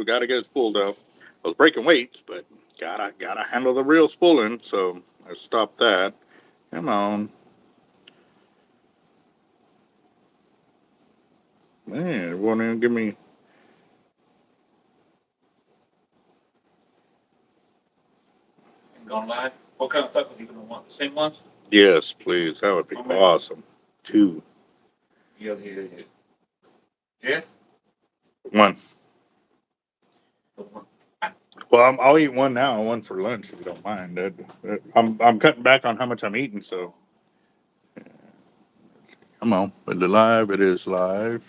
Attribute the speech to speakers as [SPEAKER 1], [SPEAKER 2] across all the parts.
[SPEAKER 1] We got to get it spooled up. I was breaking weights, but gotta handle the real spooling. So I stopped that. Come on. Man, it won't even give me.
[SPEAKER 2] Going live? What kind of tacos you gonna want? The same ones?
[SPEAKER 1] Yes, please. That would be awesome. 2.
[SPEAKER 2] Yeah. Yes?
[SPEAKER 1] 1. Well, I'll eat 1 now, 1 for lunch if you don't mind. I'm cutting back on how much I'm eating, so. Come on, is it live? It is live.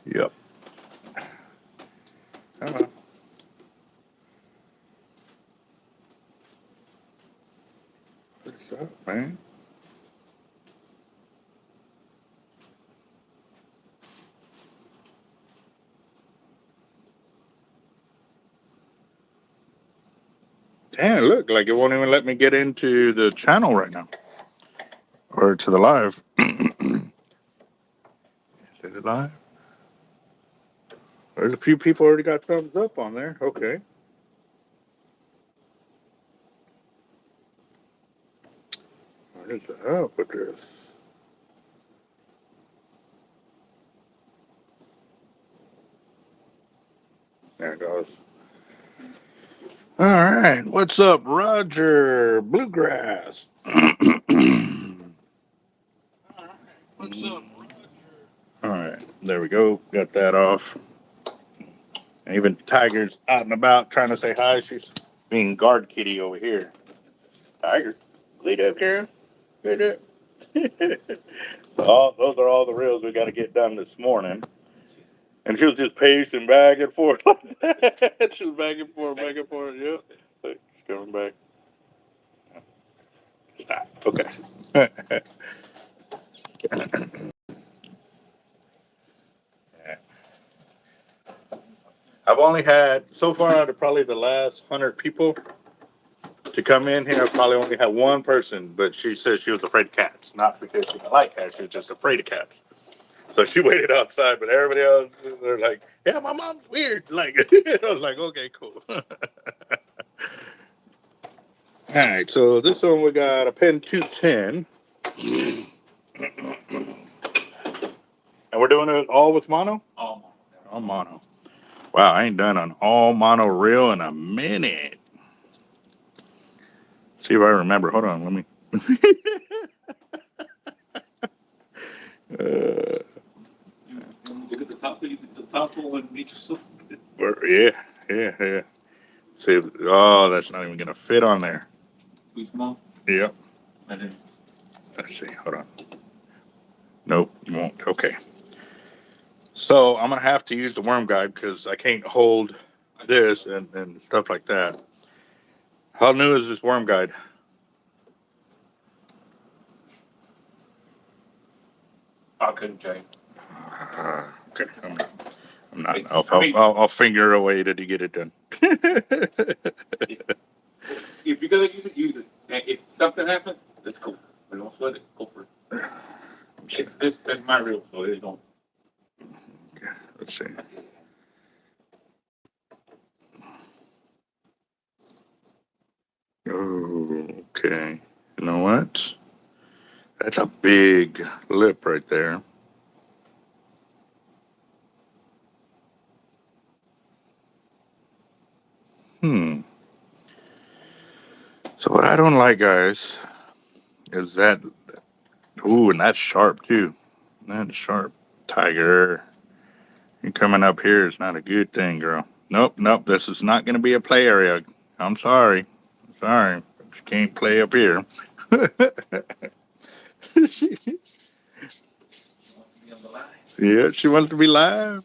[SPEAKER 1] Yep. Come on. What's up, man? Damn, look, like it won't even let me get into the channel right now. Or to the live. Is it live? There's a few people already got thumbs up on there. Okay. What is up with this? There it goes. All right. What's up, Roger Bluegrass? What's up, Roger? All right. There we go. Got that off. And even Tiger's out and about trying to say hi. She's being guard kitty over here. Tiger, lead up, Karen. Lead up. Those are all the reels we got to get done this morning. And she was just pacing back and forth like that. She was back and forth, Yep. She's coming back. Stop. Okay. I've only had, so far out of probably the last 100 people to come in here, I've probably only had 1 person, but she said she was afraid of cats. Not because she didn't like cats, she was just afraid of cats. So she waited outside, but everybody else, they're like, yeah, my mom's weird. Like, I was like, okay, cool. All right, so this one we got a Pen 210. And we're doing it all with mono?
[SPEAKER 2] All
[SPEAKER 1] mono. Wow, I ain't done an all mono reel in a minute. See if I remember. Hold on, let me.
[SPEAKER 2] Look at the top. You get the top one and meet yourself.
[SPEAKER 1] Yeah. See, oh, that's not even gonna fit on there.
[SPEAKER 2] Too small.
[SPEAKER 1] Yep.
[SPEAKER 2] I didn't.
[SPEAKER 1] Let's see. Hold on. Nope, you won't. Okay. So I'm gonna have to use the worm guide because I can't hold this and stuff like that. How new is this worm guide?
[SPEAKER 2] I couldn't tell you.
[SPEAKER 1] Okay, I'm not. I'll figure a way to get it done.
[SPEAKER 2] If you're gonna use it, use it. And if something happens, that's cool. But don't sweat it. Go for it. It's my reel, so it don't.
[SPEAKER 1] Okay, let's see. Oh, okay. You know what? That's a big lip right there. So what I don't like, guys, is that. Ooh, and that's sharp too. That's sharp. Tiger, you coming up here is not a good thing, girl. Nope. This is not going to be a play area. I'm sorry. But you can't play up here. Yeah, she wants to be live.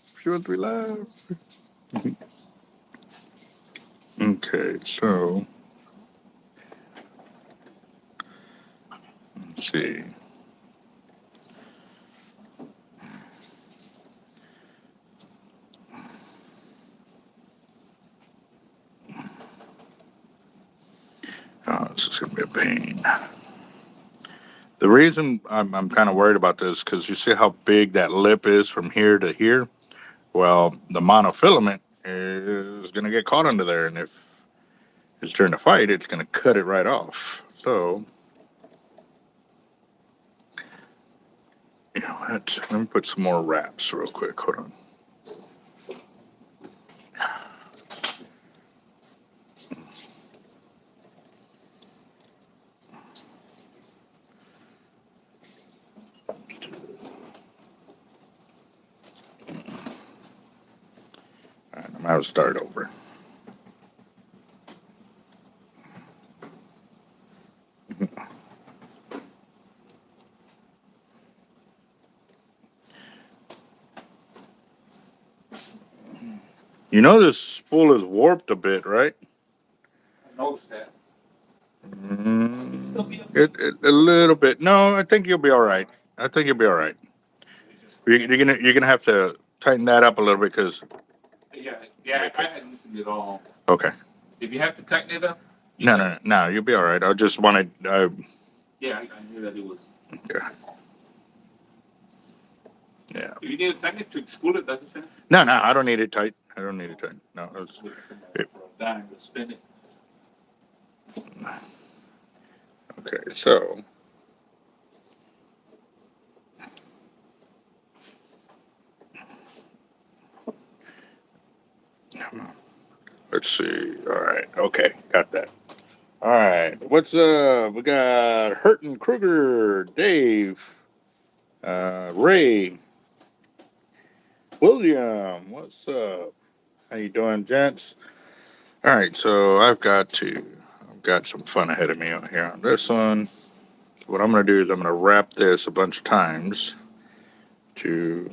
[SPEAKER 1] Okay, so let's see. Oh, this is gonna be a pain. The reason I'm kind of worried about this because you see how big that lip is from here to here. Well, the monofilament is going to get caught under there. And if it's turn to fight, it's going to cut it right off. So, you know what? Let me put some more wraps real quick. Hold on. All right, I'm going to start over. You know this spool is warped a bit, right?
[SPEAKER 2] I noticed that.
[SPEAKER 1] A little bit. No, I think you'll be all right. I think you'll be all right. You're gonna have to tighten that up a little bit because.
[SPEAKER 2] Yeah, I hadn't loosened it all.
[SPEAKER 1] Okay.
[SPEAKER 2] If you have to tighten it up.
[SPEAKER 1] No. You'll be all right. I just wanted.
[SPEAKER 2] Yeah, I knew that it was.
[SPEAKER 1] Okay. Yeah.
[SPEAKER 2] If you need to tighten it to spool it, doesn't it?
[SPEAKER 1] No, I don't need it tight. I don't need it tight. No.
[SPEAKER 2] Down to spin it.
[SPEAKER 1] Okay, so. Let's see. All right. Okay, got that. All right. What's up? We got Hurton, Kruger, Dave, Ray, William. What's up? How you doing, gents? All right. So I've got some fun ahead of me on here on this one. What I'm gonna do is I'm gonna wrap this a bunch of times to,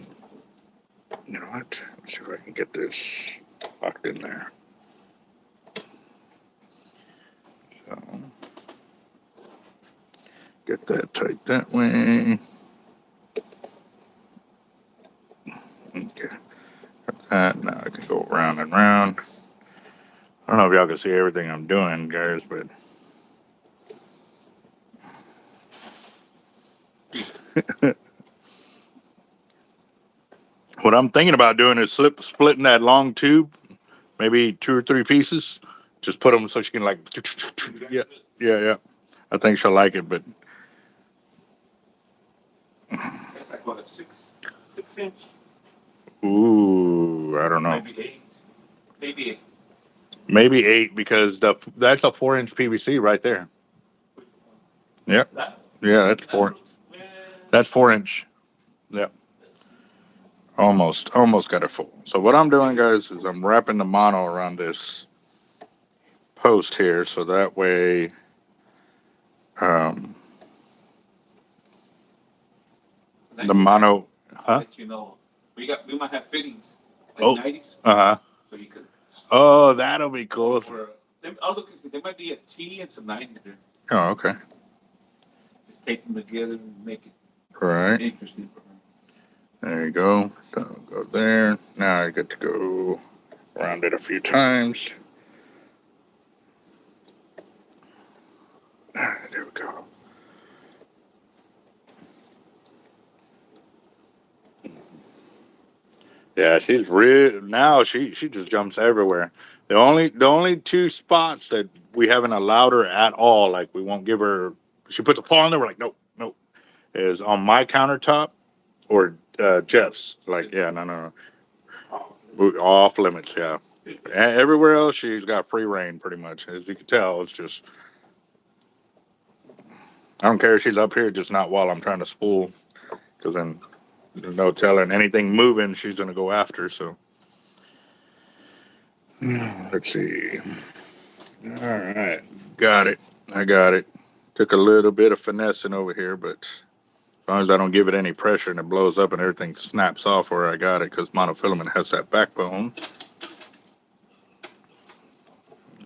[SPEAKER 1] you know what? Let's see if I can get this locked in there. So get that tight that way. Okay. Got that. Now I can go round and round. I don't know if y'all can see everything I'm doing, guys, but what I'm thinking about doing is splitting that long tube, maybe 2 or 3 pieces. Just put them so she can like, yeah. I think she'll like it, but
[SPEAKER 2] That's like what, a 6 inch?
[SPEAKER 1] ooh, I don't know.
[SPEAKER 2] Maybe 8. Maybe 8.
[SPEAKER 1] Maybe 8 because that's a 4-inch PVC right there. Yep. Yeah, that's 4. That's 4-inch. Yep. Almost got it full. So what I'm doing, guys, is I'm wrapping the mono around this post here, so that way, the mono, huh?
[SPEAKER 2] You know, we might have fittings. Like
[SPEAKER 1] Oh,
[SPEAKER 2] 90s. So you could.
[SPEAKER 1] Oh, that'll be cool.
[SPEAKER 2] I'll look and see. There might be a T and some 90s there.
[SPEAKER 1] Oh, okay.
[SPEAKER 2] Just take them together and make it
[SPEAKER 1] Right.
[SPEAKER 2] interesting for her.
[SPEAKER 1] There you go. So go there. Now I get to go around it a few times. There we go. Yeah, she's real now. She just jumps everywhere. The only 2 spots that we haven't allowed her at all, like we won't give her. She puts a paw on there. We're like, nope. Is on my countertop or Jeff's. Like, yeah, no. We're off limits. Yeah. Everywhere else, she's got free reign, pretty much. As you can tell, it's just. I don't care if she's up here, just not while I'm trying to spool, because then there's no telling anything moving, she's gonna go after. So let's see. All right, got it. I got it. Took a little bit of finessing over here, but as long as I don't give it any pressure and it blows up and everything snaps off where I got it, because monofilament has that backbone.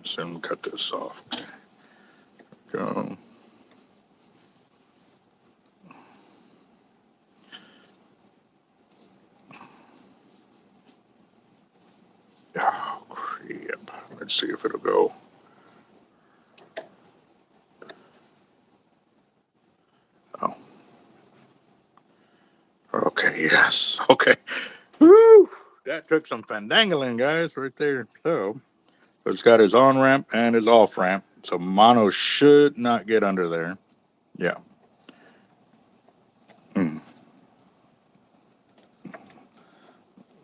[SPEAKER 1] So I'm gonna cut this off. Go. Oh, crap. Let's see if it'll go. Oh. Okay, yes. Okay. Woo! That took some fandangling, guys, right there. So it's got his on ramp and his off ramp. So mono should not get under there. Yeah.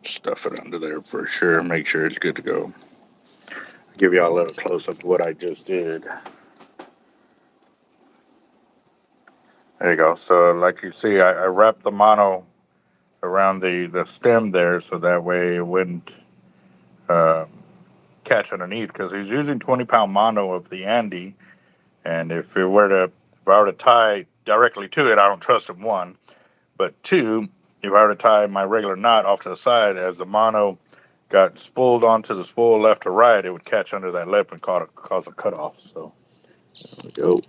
[SPEAKER 1] Stuff it under there for sure. Make sure it's good to go. I'll give y'all a little close up of what I just did. There you go. So like you see, I wrapped the mono around the stem there so that way it wouldn't catch underneath, because he's using 20-pound mono of the Andy, and if I were to tie directly to it, I don't trust him, one, but two, if I were to tie my regular knot off to the side, as the mono got spooled onto the spool left or right, it would catch under that lip and cause a cutoff. So there we go.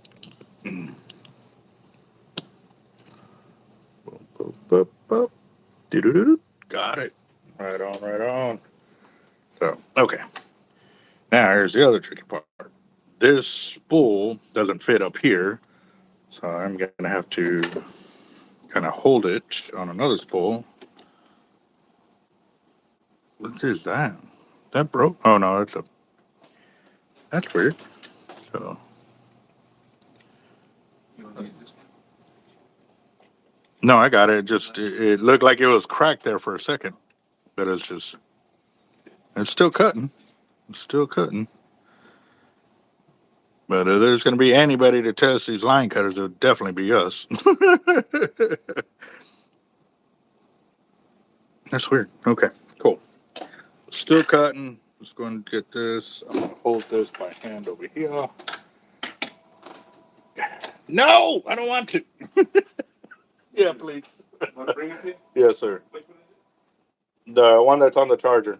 [SPEAKER 1] Boop, boop, boop. Doo-doo-doo-doo. Got it. Right on, right on. So, okay. Now, here's the other tricky part. This spool doesn't fit up here, so I'm going to have to kind of hold it on another spool. What is that? That broke? Oh, no, that's weird. So, no, I got it. It looked like it was cracked there for a second, but it's still cutting. It's still cutting. But if there's going to be anybody to test these line cutters, it would definitely be us. That's weird. Okay, cool. Still cutting. Just going to get this. I'm going to hold this by hand over here. No, I don't want to. Yeah, please.
[SPEAKER 2] Want to bring it in?
[SPEAKER 1] Yes, sir. The one that's on the charger.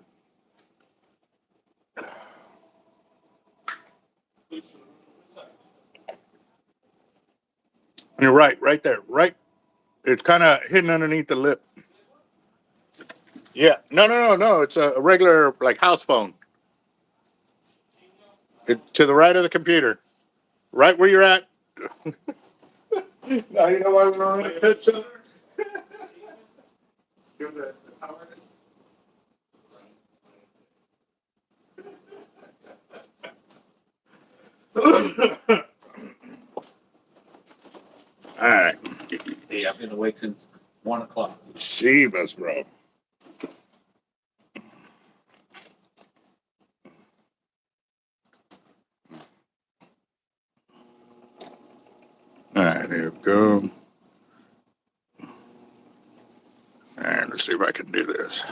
[SPEAKER 1] You're right there. Right. It's kind of hidden underneath the lip. Yeah. No. It's a regular, like, house phone. To the right of the computer. Right where you're at. Now you know why we're on a picture. All right.
[SPEAKER 2] Hey, I've been awake since 1 o'clock.
[SPEAKER 1] Jeebus, bro. All right, here we go. All right, let's see if I can do this.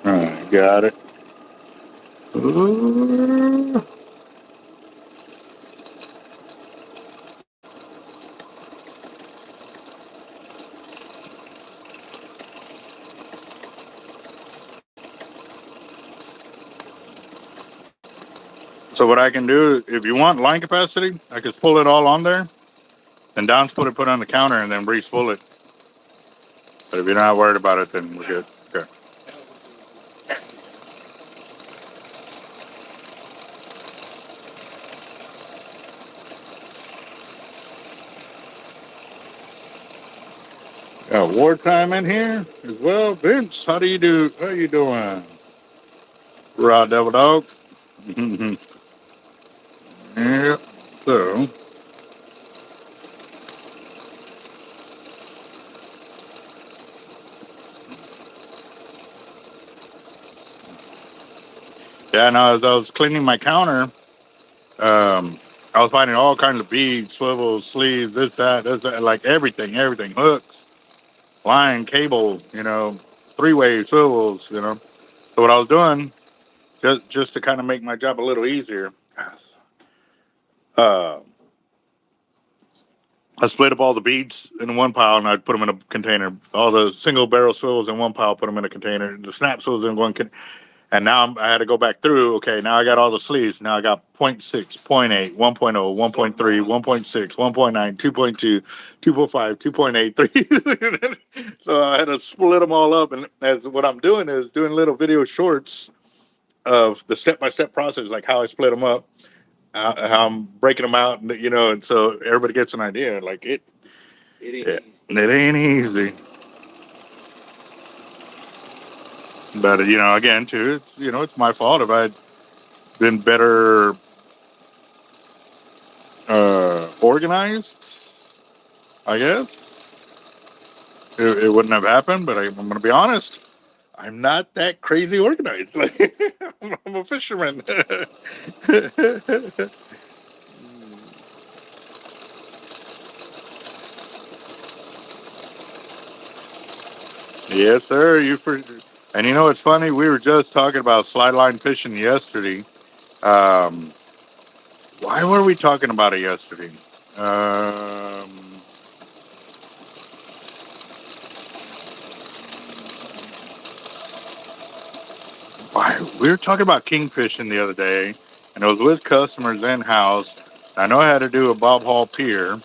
[SPEAKER 1] All right, got it. Ooh. So what I can do, if you want line capacity, I can spool it all on there, then down spool it, put it on the counter, and then re-spool it. But if you're not worried about it, then we're good. Okay. Got wartime in here as well. Vince, how you doing? Raw Devil Dog. Yeah. So. Yeah, no, as I was cleaning my counter, I was finding all kinds of beads, swivels, sleeves, this, that, like everything, hooks, line, cable, three-way swivels, So what I was doing, just to kind of make my job a little easier, I split up all the beads in one pile and I'd put them in a container. All the single barrel swivels in one pile, put them in a container. The snap swivels in one container. And now I had to go back through. Okay, now I got all the sleeves. Now I got 0.6, 0.8, 1.0, 1.3, 1.6, 1.9, 2.2, 2.5, 2.8, 3. So I had to split them all up. And as what I'm doing is doing little video shorts of the step-by-step process, like how I split them up. how I'm breaking them out, and and so everybody gets an idea. Like
[SPEAKER 2] It ain't
[SPEAKER 1] it,
[SPEAKER 2] easy.
[SPEAKER 1] it ain't easy. But again, too, it's my fault if I'd been better organized. I guess it wouldn't have happened. But I'm going to be honest. I'm not that crazy organized. Like I'm a fisherman. Yes, sir. And it's funny. We were just talking about slide line fishing yesterday. Um, why were we talking about it yesterday? Um, why we were talking about kingfishing the other day, and it was with customers in house. I know I had to do a Bob Hall pier.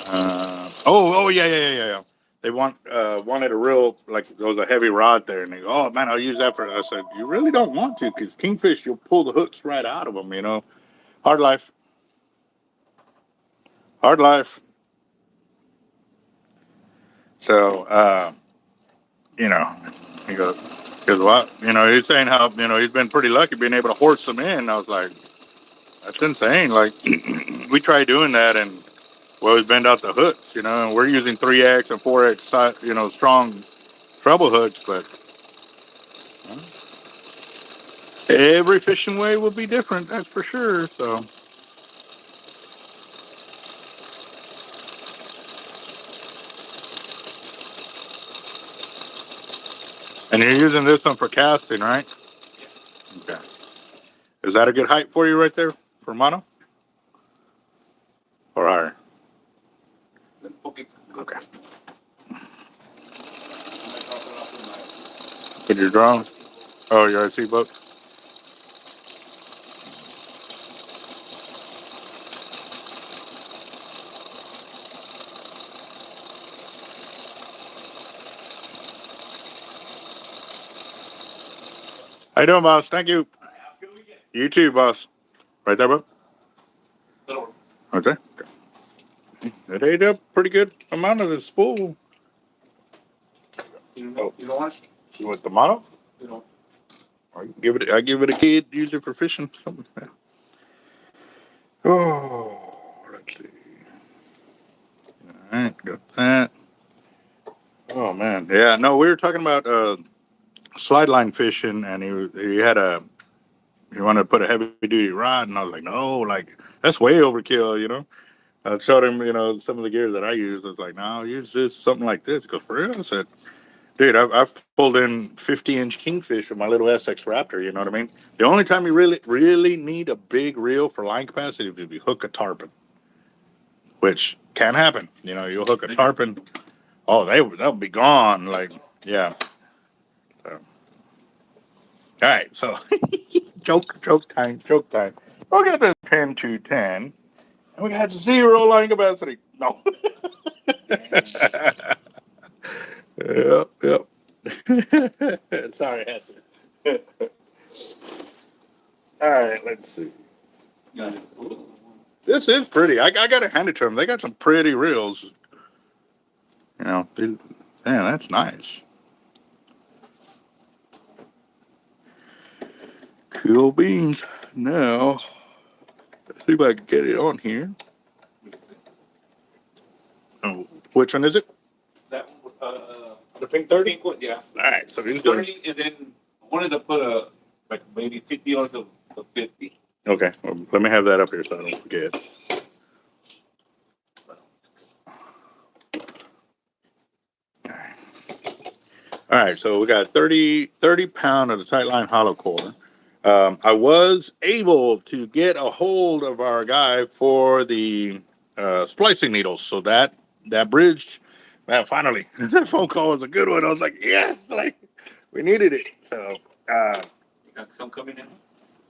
[SPEAKER 1] Yeah. They wanted a real, like, there was a heavy rod there, and they go, "Oh man, I'll use that for." I said, "You really don't want to, because kingfish, you'll pull the hooks right out of them. Hard life, hard life." So, you know, he goes, "What?" He's saying how he's been pretty lucky being able to horse them in. I was like, "That's insane." Like, we tried doing that, and we always bend out the hooks. And we're using 3X and 4X, strong treble hooks, but every fishing way will be different, that's for sure. So, and you're using this one for casting, right? Okay. Is that a good height for you right there for mono or higher?
[SPEAKER 2] Okay.
[SPEAKER 1] Okay. With your drone? Oh, your RC boat? How you doing, boss? Thank you. You too, boss. Right there, bud? Okay. It ate up pretty good amount of the spool.
[SPEAKER 2] You don't want?
[SPEAKER 1] You want the mono?
[SPEAKER 2] You know.
[SPEAKER 1] I give it a kid, use it for fishing. Oh, let's see. All right, got that. Oh man, yeah. No, we were talking about slide line fishing, and he wanted to put a heavy duty rod, and I was like, no, like that's way overkill. I showed him, some of the gear that I use. I was like, no, use this something like this. He goes, for real? I said, dude, I've pulled in 50-inch kingfish with my little SX Raptor. You know what I mean? The only time you really need a big reel for line capacity is if you hook a tarpon, which can happen. You'll hook a tarpon. Oh, they'll be gone. Like, yeah. So, all right, so joke time. We'll get this 10-10, and we got zero line capacity. No. Yep. Sorry, I had to. All right, let's see. This is pretty. I got to hand it to them. They got some pretty reels. Man, that's nice. Cool beans. Now, let's see if I can get it on here. Oh, which one is it?
[SPEAKER 2] That
[SPEAKER 1] The pink 30?
[SPEAKER 2] pink one, yeah.
[SPEAKER 1] All right, so he's doing.
[SPEAKER 2] 30, and then I wanted to put like maybe 50 on the 50.
[SPEAKER 1] Okay, well, let me have that up here so I don't forget. All right, so we got 30 pound of the tight line hollow core. I was able to get a hold of our guy for the splicing needles, so that bridged. Man, finally, that phone call was a good one. I was like, yes, like we needed it. So,
[SPEAKER 2] You got some coming in?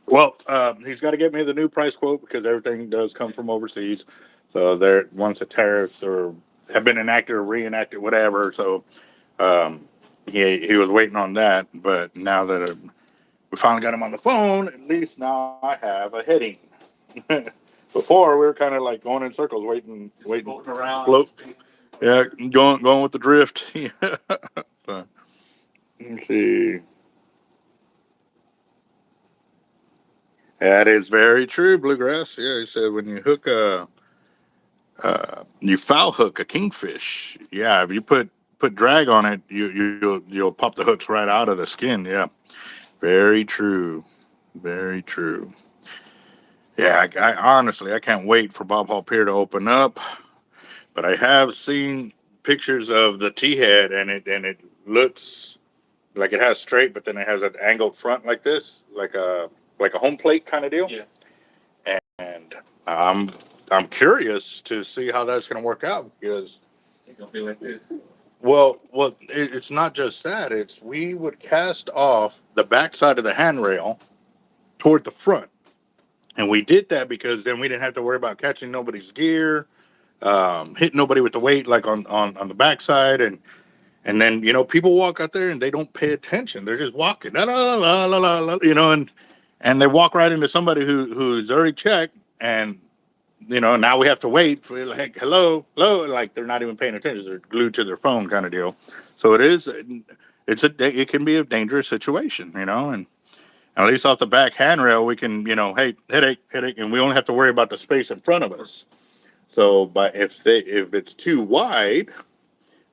[SPEAKER 1] well, he's got to get me the new price quote because everything does come from overseas. So there, once the tariffs or have been enacted or reenacted, whatever. So he was waiting on that, but now that we finally got him on the phone. At least now I have a heading. Before we were kind of like going in circles, waiting,
[SPEAKER 2] Floating around.
[SPEAKER 1] float. Yeah, going with the drift. So, let's see. That is very true, Bluegrass. Yeah, he said when you hook you foul hook a kingfish. Yeah, if you put drag on it, you'll pop the hooks right out of the skin. Yeah, very true, very true. Yeah, I honestly I can't wait for Bob Hall Pier to open up. But I have seen pictures of the T head, and it looks like it has straight, but then it has an angled front like this, like a home plate kind of deal.
[SPEAKER 2] Yeah.
[SPEAKER 1] And I'm curious to see how that's going to work out because
[SPEAKER 2] It's gonna be like this.
[SPEAKER 1] well, it's not just that. It's we would cast off the backside of the handrail toward the front, and we did that because then we didn't have to worry about catching nobody's gear, hitting nobody with the weight like on the backside, and then people walk out there and they don't pay attention. They're just walking, la la la la la la, and they walk right into somebody who's already checked, and now we have to wait for like hello, like they're not even paying attention. They're glued to their phone, kind of deal. So it can be a dangerous situation, and at least off the back handrail we can, hey, headache, and we only have to worry about the space in front of us. So, but if it's too wide,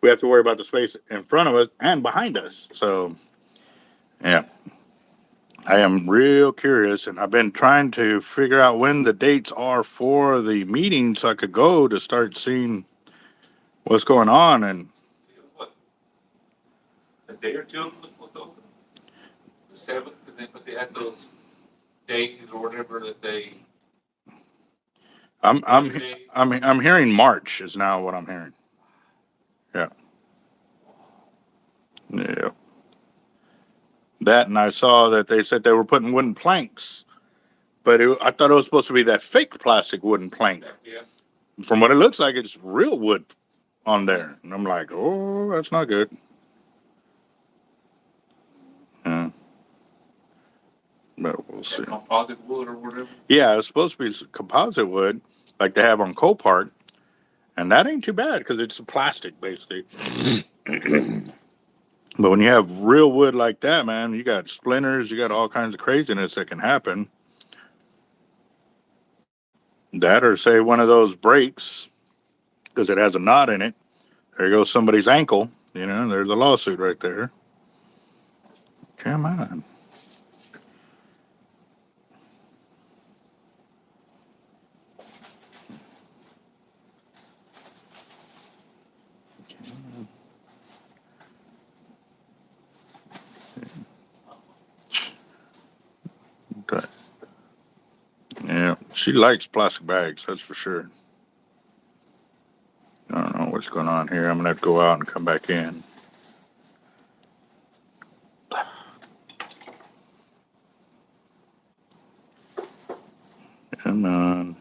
[SPEAKER 1] we have to worry about the space in front of us and behind us. So, yeah, I am real curious, and I've been trying to figure out when the dates are for the meeting so I could go to start seeing what's going on. And
[SPEAKER 2] What? A day or two of them was supposed to open. The 7th, and then but they had those days or whatever that they.
[SPEAKER 1] I'm hearing March is now what I'm hearing. Yeah. Yeah. That, and I saw that they said they were putting wooden planks, but I thought it was supposed to be that fake plastic wooden plank.
[SPEAKER 2] Yeah.
[SPEAKER 1] From what it looks like, it's real wood on there, and I'm like, oh, that's not good. Yeah. But we'll see.
[SPEAKER 2] Composite wood or whatever.
[SPEAKER 1] Yeah, it's supposed to be composite wood, like they have on Copart, and that ain't too bad because it's plastic basically. But when you have real wood like that, man, you got splinters, you got all kinds of craziness that can happen. That, or say one of those breaks because it has a knot in it. There goes somebody's ankle. There's a lawsuit right there. Come on. Okay. Yeah, she likes plastic bags, that's for sure. I don't know what's going on here. I'm gonna have to go out and come back in. Come on.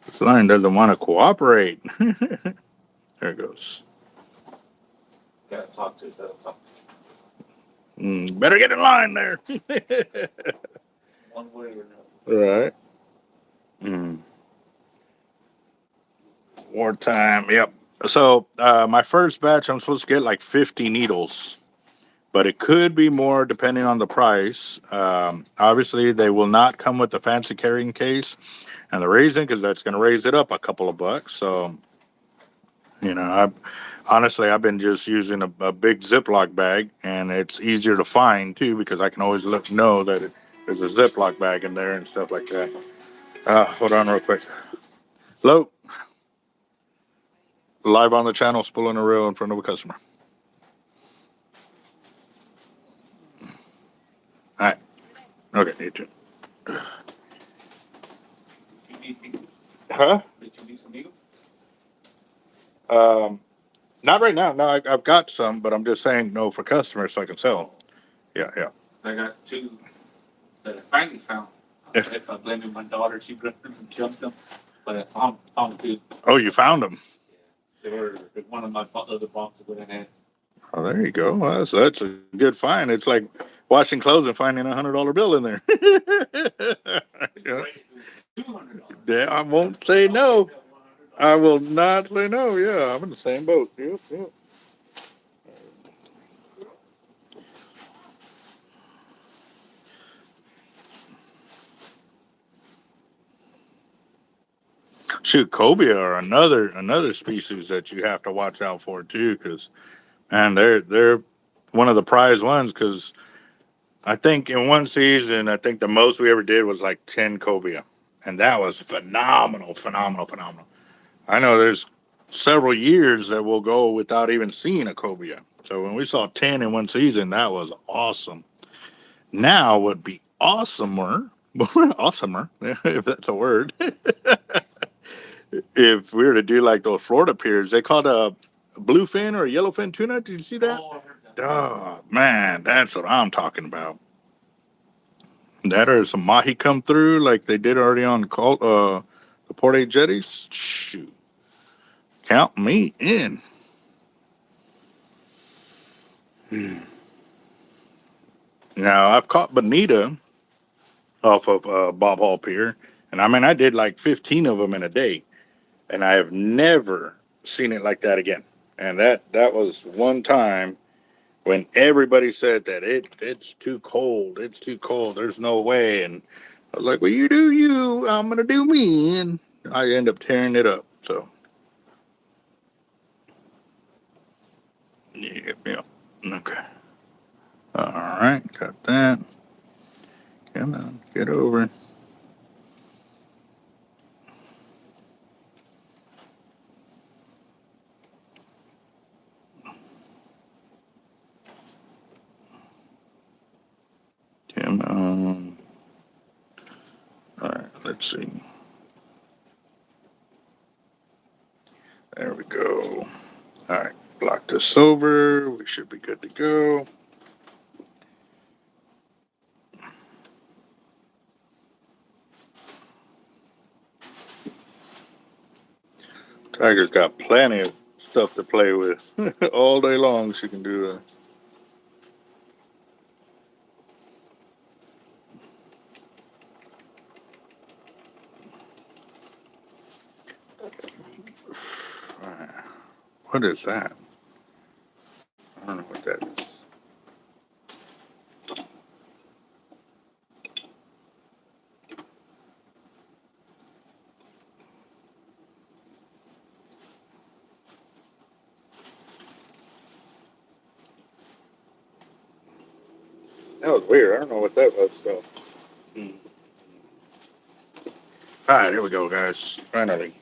[SPEAKER 1] This line doesn't want to cooperate. There it goes.
[SPEAKER 2] Gotta talk to.
[SPEAKER 1] Better get in line there.
[SPEAKER 2] One way or another.
[SPEAKER 1] Right. Wartime. Yep. So my first batch, I'm supposed to get like 50 needles, but it could be more depending on the price. Obviously, they will not come with the fancy carrying case, and the reason because that's going to raise it up a couple of bucks. So, I've been just using a big Ziploc bag, and it's easier to find too because I can always know that there's a Ziploc bag in there and stuff like that. Hold on real quick. Hello. Live on the channel, spooling a reel in front of a customer. All right. Okay, you too. Huh?
[SPEAKER 2] Did you need some needles?
[SPEAKER 1] Not right now. No, I've got some, but I'm just saying no for customers so I can sell. Yeah.
[SPEAKER 2] I got 2 that I finally found. I'm blaming my daughter. She jumped them, but I found 2.
[SPEAKER 1] Oh, you found them?
[SPEAKER 2] They were one of my other boxes that I had.
[SPEAKER 1] Oh, there you go. Well, that's a good find. It's like washing clothes and finding $100 bill in there. Yeah. Yeah, I won't say no. I will not say no. Yeah, I'm in the same boat. Yep, yep. Shoot, cobia are another species that you have to watch out for too, because man, they're one of the prize ones. Because I think in one season, I think the most we ever did was like 10 cobia, and that was phenomenal, phenomenal, phenomenal. I know there's several years that we'll go without even seeing a cobia. So when we saw 10 in one season, that was awesome. Now would be awesomer, awesomer, if that's a word. If we were to do like those Florida piers, they called a bluefin or a yellowfin tuna. Did you see that? Oh man, that's what I'm talking about. That or some mahi come through like they did already on the Port A jetties. Shoot, count me in. Now I've caught bonita off of Bob Hall Pier, and I mean I did like 15 of them in a day, and I have never seen it like that again. And that was one time when everybody said that it's too cold, it's too cold, there's no way. And I was like, well, you do you, I'm gonna do me, and I end up tearing it up. So yeah. Okay. All right, got that. Come on, get over. Come on. All right, let's see. There we go. All right, block this over. We should be good to go. Tiger's got plenty of stuff to play with all day long. She can do that. What is that? I don't know what that is. That was weird. I don't know what that was. So. All right, here we go, guys. Finally.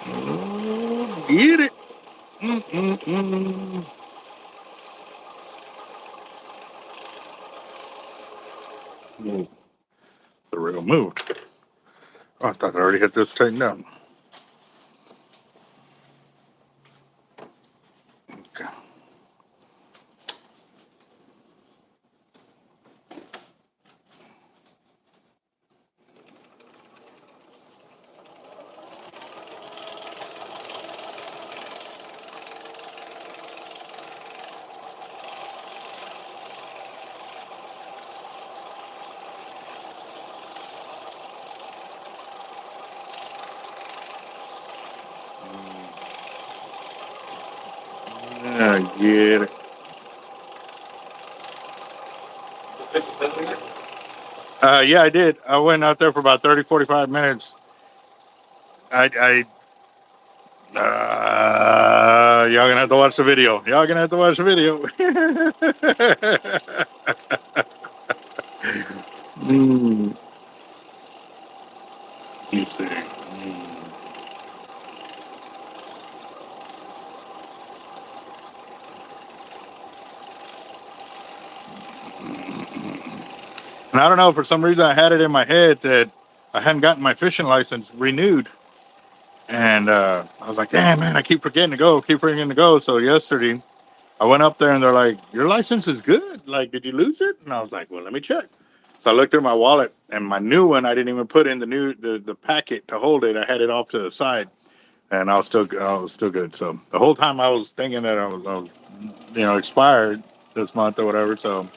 [SPEAKER 1] Oh, get it. Mm-mm-mm. The reel moved. Oh, I thought I already had this taken down. Okay. I get it. Yeah, I did. I went out there for about 30, 45 minutes. Y'all gonna have to watch the video. Y'all gonna have to watch the video. mm. You see. And I don't know, for some reason I had it in my head that I hadn't gotten my fishing license renewed. And I was like, damn, man, I keep forgetting to go, keep forgetting to go. So yesterday, I went up there and they're like, your license is good. Like, did you lose it? And I was like, well, let me check. So I looked through my wallet and my new one, I didn't even put in the packet to hold it. I had it off to the side and I was still good. So the whole time I was thinking that I was expired this month or whatever. So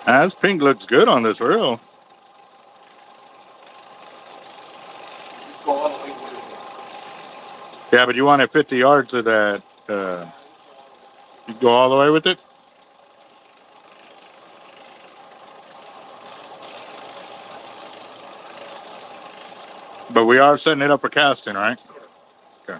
[SPEAKER 1] this pink looks good on this reel.
[SPEAKER 2] Go all the way with
[SPEAKER 1] Yeah, but you wanted 50 yards of that. You go all the way with it. But we are setting it up for casting, right? Okay.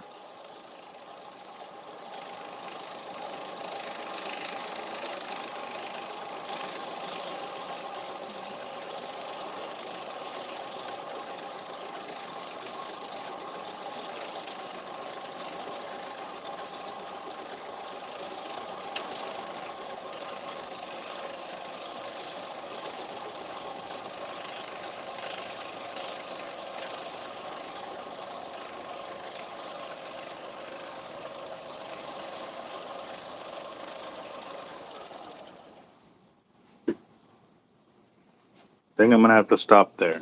[SPEAKER 1] Think I'm gonna have to stop there.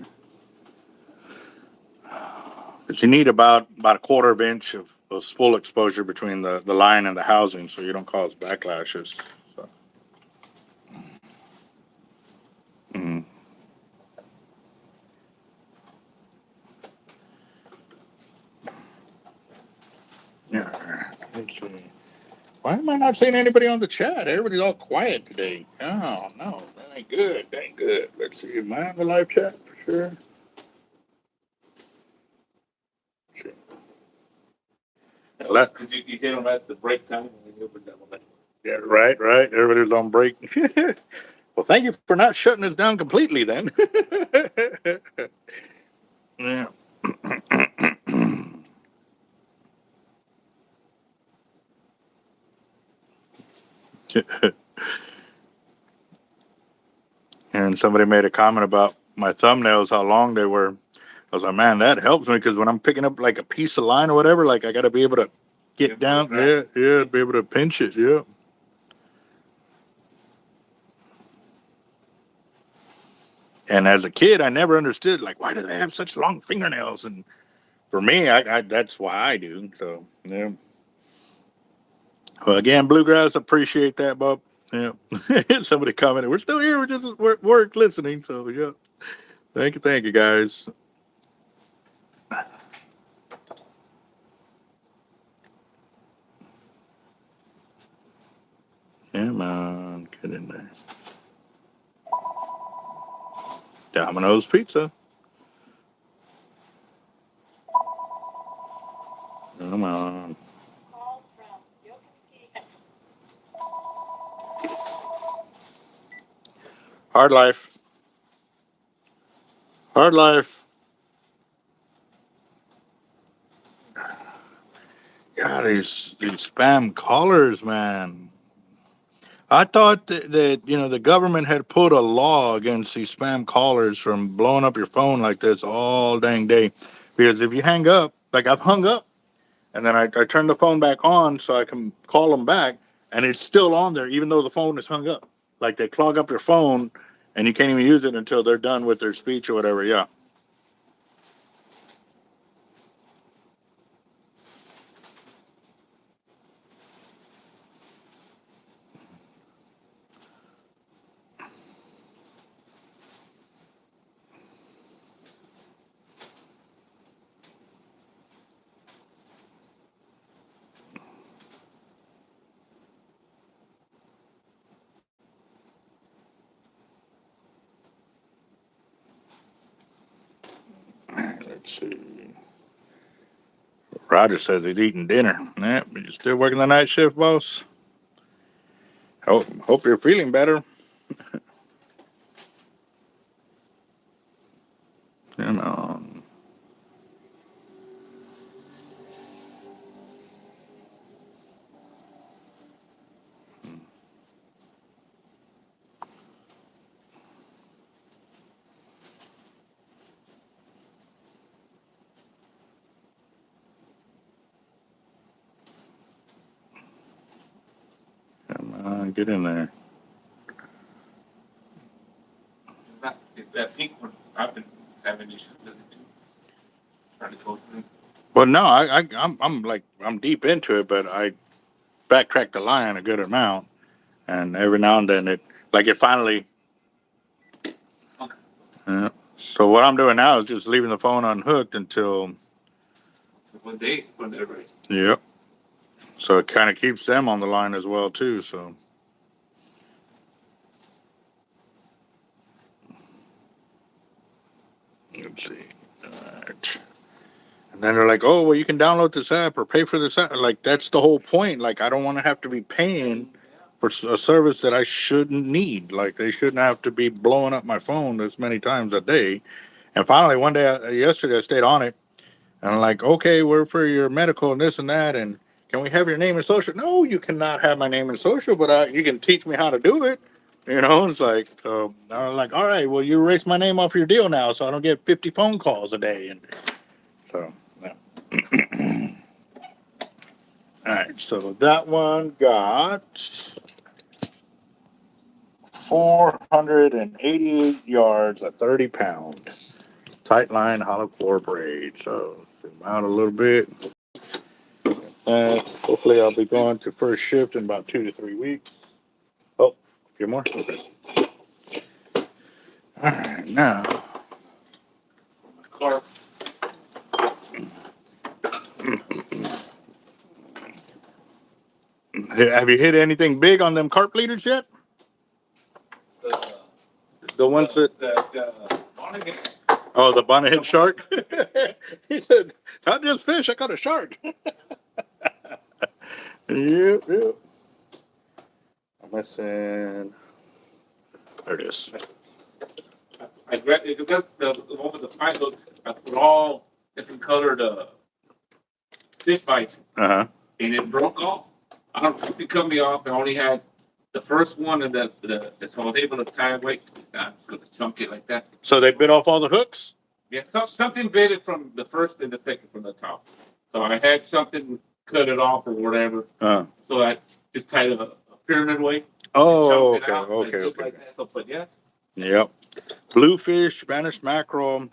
[SPEAKER 1] But you need about a quarter of inch of full exposure between the line and the housing so you don't cause backlashes. So, mm, yeah. Let's see. Why am I not seeing anybody on the chat? Everybody's all quiet today. Oh no, that ain't good. That ain't good. Let's see. Am I on the live chat for sure? Sure.
[SPEAKER 2] Did you hit them at the break time when you opened that one?
[SPEAKER 1] Yeah, right, right. Everybody's on break. Well, thank you for not shutting us down completely then. Yeah. And somebody made a comment about my thumbnails, how long they were. I was like, man, that helps me because when I'm picking up like a piece of line or whatever, like I got to be able to get down. Yeah, yeah, be able to pinch it. Yeah. And as a kid, I never understood like why do they have such long fingernails? And for me, I that's why I do. So yeah. Well, again, bluegrass, appreciate that, Bob. Yeah. Somebody commented, we're still here. We're just work listening. So yeah. Thank you, guys. Come on, get in there. Domino's Pizza. Come on. Hard life. Hard life. God, these spam callers, man. I thought that the government had put a law against these spam callers from blowing up your phone like this all dang day. Because if you hang up, like I've hung up, and then I turn the phone back on so I can call them back, and it's still on there even though the phone is hung up. Like they clog up your phone, and you can't even use it until they're done with their speech or whatever. Yeah. Let's see. Roger says he's eating dinner. Yeah, you still working the night shift, boss? Hope you're feeling better. You know. on, get in there.
[SPEAKER 2] It's that pink one. I've been having issues with it too. Trying to go through.
[SPEAKER 1] Well, no, I'm deep into it, but I backtracked the line a good amount, and every now and then it finally.
[SPEAKER 2] Okay.
[SPEAKER 1] So what I'm doing now is just leaving the phone unhooked until.
[SPEAKER 2] So when they're ready.
[SPEAKER 1] Yep. So it kind of keeps them on the line as well too. So. Let's see. All right. And then they're like, "Oh, well, you can download this app or pay for this app." Like that's the whole point. Like I don't want to have to be paying for a service that I shouldn't need. Like they shouldn't have to be blowing up my phone this many times a day. And finally, one day, yesterday, I stayed on it, and I'm like, "Okay, we're for your medical and this and that, and can we have your name and social?" No, you cannot have my name and social, but you can teach me how to do it. It's like, I'm like, all right, well, you erase my name off your deal now, so I don't get 50 phone calls a day, and so. Yeah. All right, so that one got 488 yards, a 30-pound tight line hollow core braid. So zoom out a little bit. Hopefully I'll be going to first shift in about 2 to 3 weeks. Oh, a few more. Okay. All right, now.
[SPEAKER 2] Car.
[SPEAKER 1] Have you hit anything big on them carp leaders yet? The ones that. Oh, the bonnet shark? He said, not just fish, I caught a shark. Yep. I'm missing. There it is.
[SPEAKER 2] I read it because the one with the fight looks I put all different colored fish bites.
[SPEAKER 1] Uh-huh.
[SPEAKER 2] And it broke off. I don't think it cut me off. I only had the first one and so I was able to tie away. I'm just gonna chunk it like that.
[SPEAKER 1] So they bit off all the hooks?
[SPEAKER 2] Yeah, something bit it from the first and the second from the top. So I had something cut it off or whatever. So I just tied a pyramid weight.
[SPEAKER 1] Oh, okay.
[SPEAKER 2] Like that. So, but yeah.
[SPEAKER 1] Yep. Bluefish, Spanish mackerel,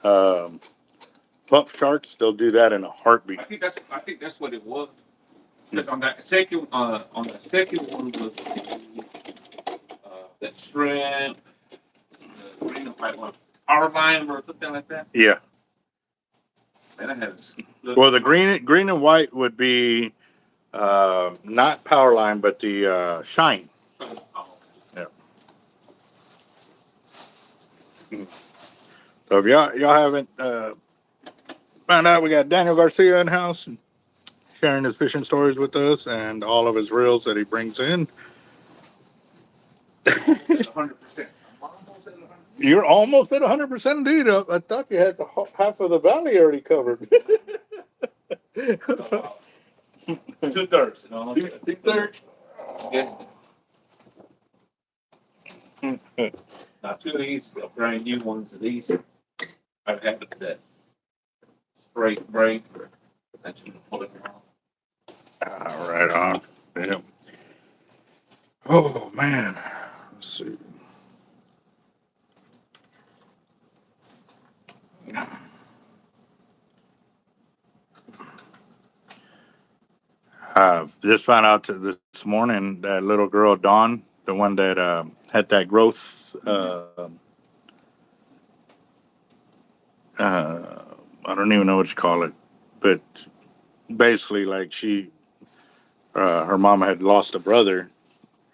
[SPEAKER 1] pump sharks, they'll do that in a heartbeat.
[SPEAKER 2] I think that's what it was. Because on the second one was the shrimp, the green and white one, our line or something like that.
[SPEAKER 1] Yeah.
[SPEAKER 2] And I had
[SPEAKER 1] well, the green and white would be not power line, but the shine.
[SPEAKER 2] Oh.
[SPEAKER 1] Yeah. So if y'all haven't found out, we got Daniel Garcia in house and sharing his fishing stories with us and all of his reels that he brings in.
[SPEAKER 2] 100%.
[SPEAKER 1] You're almost at 100% indeed. I thought you had half of the valley already covered.
[SPEAKER 2] 2/3.
[SPEAKER 1] 2/3.
[SPEAKER 2] Yeah. Not two of these brand new ones. These I've had that straight break. I just pull it off.
[SPEAKER 1] Right on. Yeah. Oh man. Let's see. Just found out this morning that little girl Dawn, the one that had that growth. I don't even know what you call it, but basically, like her mom had lost a brother,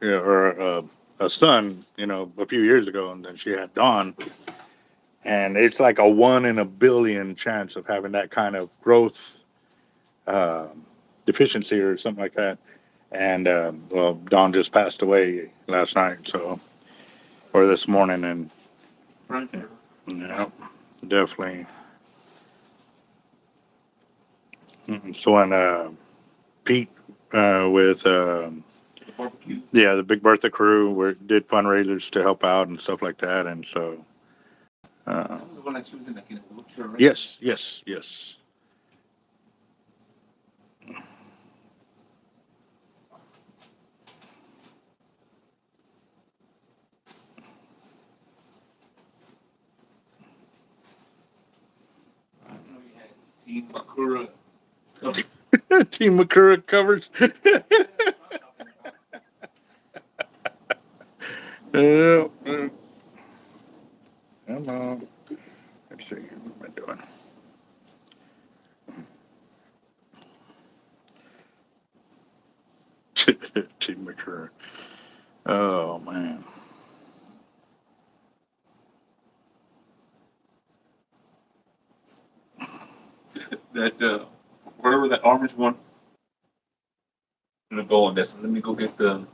[SPEAKER 1] or a son, a few years ago, and then she had Dawn, and it's like a 1 in a billion chance of having that kind of growth deficiency or something like that. And well, Dawn just passed away last night, or this morning, and yeah, definitely. So when Pete with the Big Bertha crew did fundraisers to help out and stuff like that, and so yes.
[SPEAKER 2] Team Makura.
[SPEAKER 1] Team Makura covers. Come on. Let's see. What am I doing? Team Makura. Oh, man.
[SPEAKER 2] That whatever that orange one. I'm gonna go on this. Let me go get the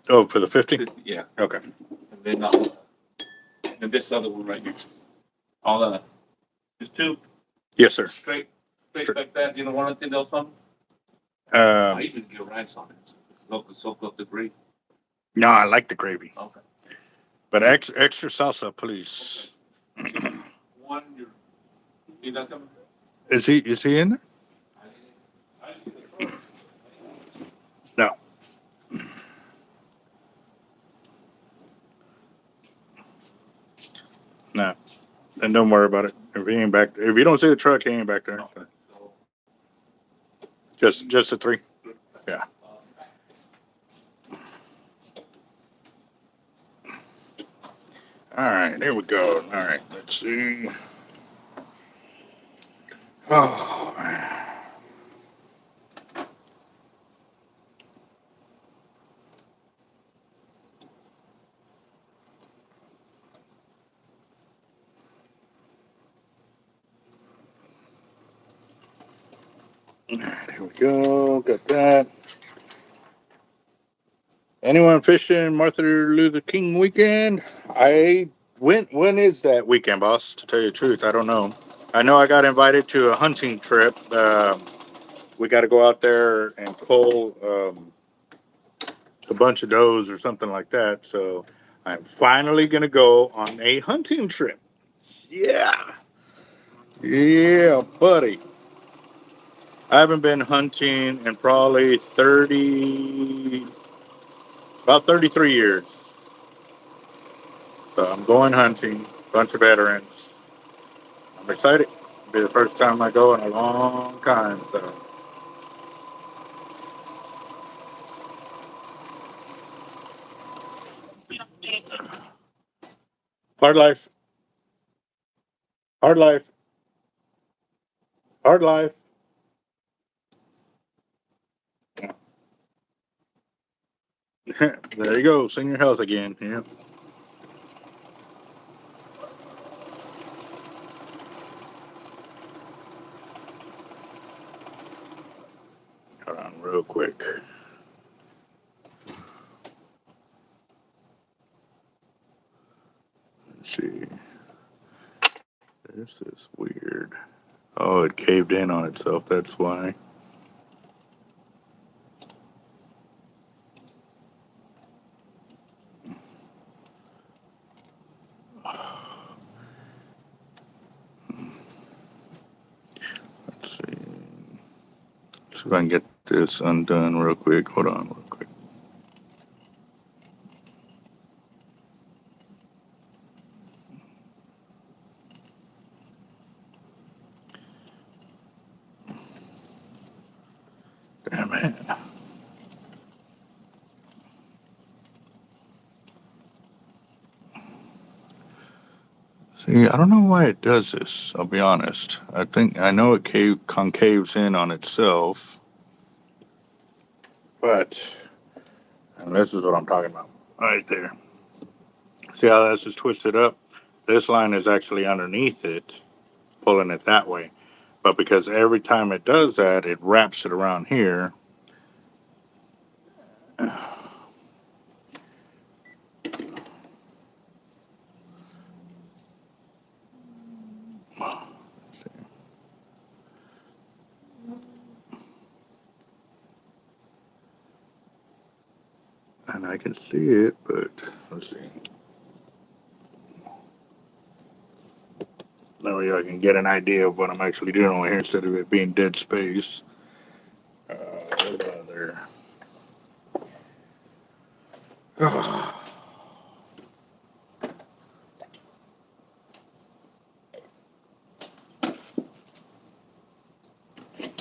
[SPEAKER 1] Oh, for the 50?
[SPEAKER 2] yeah,
[SPEAKER 1] Okay.
[SPEAKER 2] and then and this other one right here. All just two
[SPEAKER 1] Yes, sir.
[SPEAKER 2] straight like that. You don't want anything else on? I
[SPEAKER 1] Um,
[SPEAKER 2] even get rice on it. Loco soak up the gravy.
[SPEAKER 1] no, I like the gravy.
[SPEAKER 2] Okay.
[SPEAKER 1] But extra salsa, please.
[SPEAKER 2] One, you not coming?
[SPEAKER 1] Is he in there? No. No. Then don't worry about it. If he ain't back there, if you don't see the truck, he ain't back there.
[SPEAKER 2] Okay. So,
[SPEAKER 1] Just the three. Yeah. All right, there we go. All right, let's see. Oh, man. All right, here we go. Got that. Anyone fishing Martin Luther King weekend? I went. When is that weekend, boss? To tell you the truth, I don't know. I know I got invited to a hunting trip. We got to go out there and pull a bunch of does or something like that. So I'm finally gonna go on a hunting trip. Yeah, yeah, buddy. I haven't been hunting in probably about 33 years. So I'm going hunting, bunch of veterans. I'm excited. It'll be the first time I go in a long time. So hard life, hard life, hard life. There you go, senior health again. Yeah. Hold on, real quick. Let's see. This is weird. Oh, it caved in on itself. That's why. Let's see. See if I can get this undone real quick. Hold on, real quick. Damn it. See, I don't know why it does this. I'll be honest. I know it concaves in on itself, but and this is what I'm talking about right there. See how this is twisted up? This line is actually underneath it, pulling it that way. But because every time it does that, it wraps it around here. And I can see it, but let's see. That way I can get an idea of what I'm actually doing over here instead of it being dead space. What other?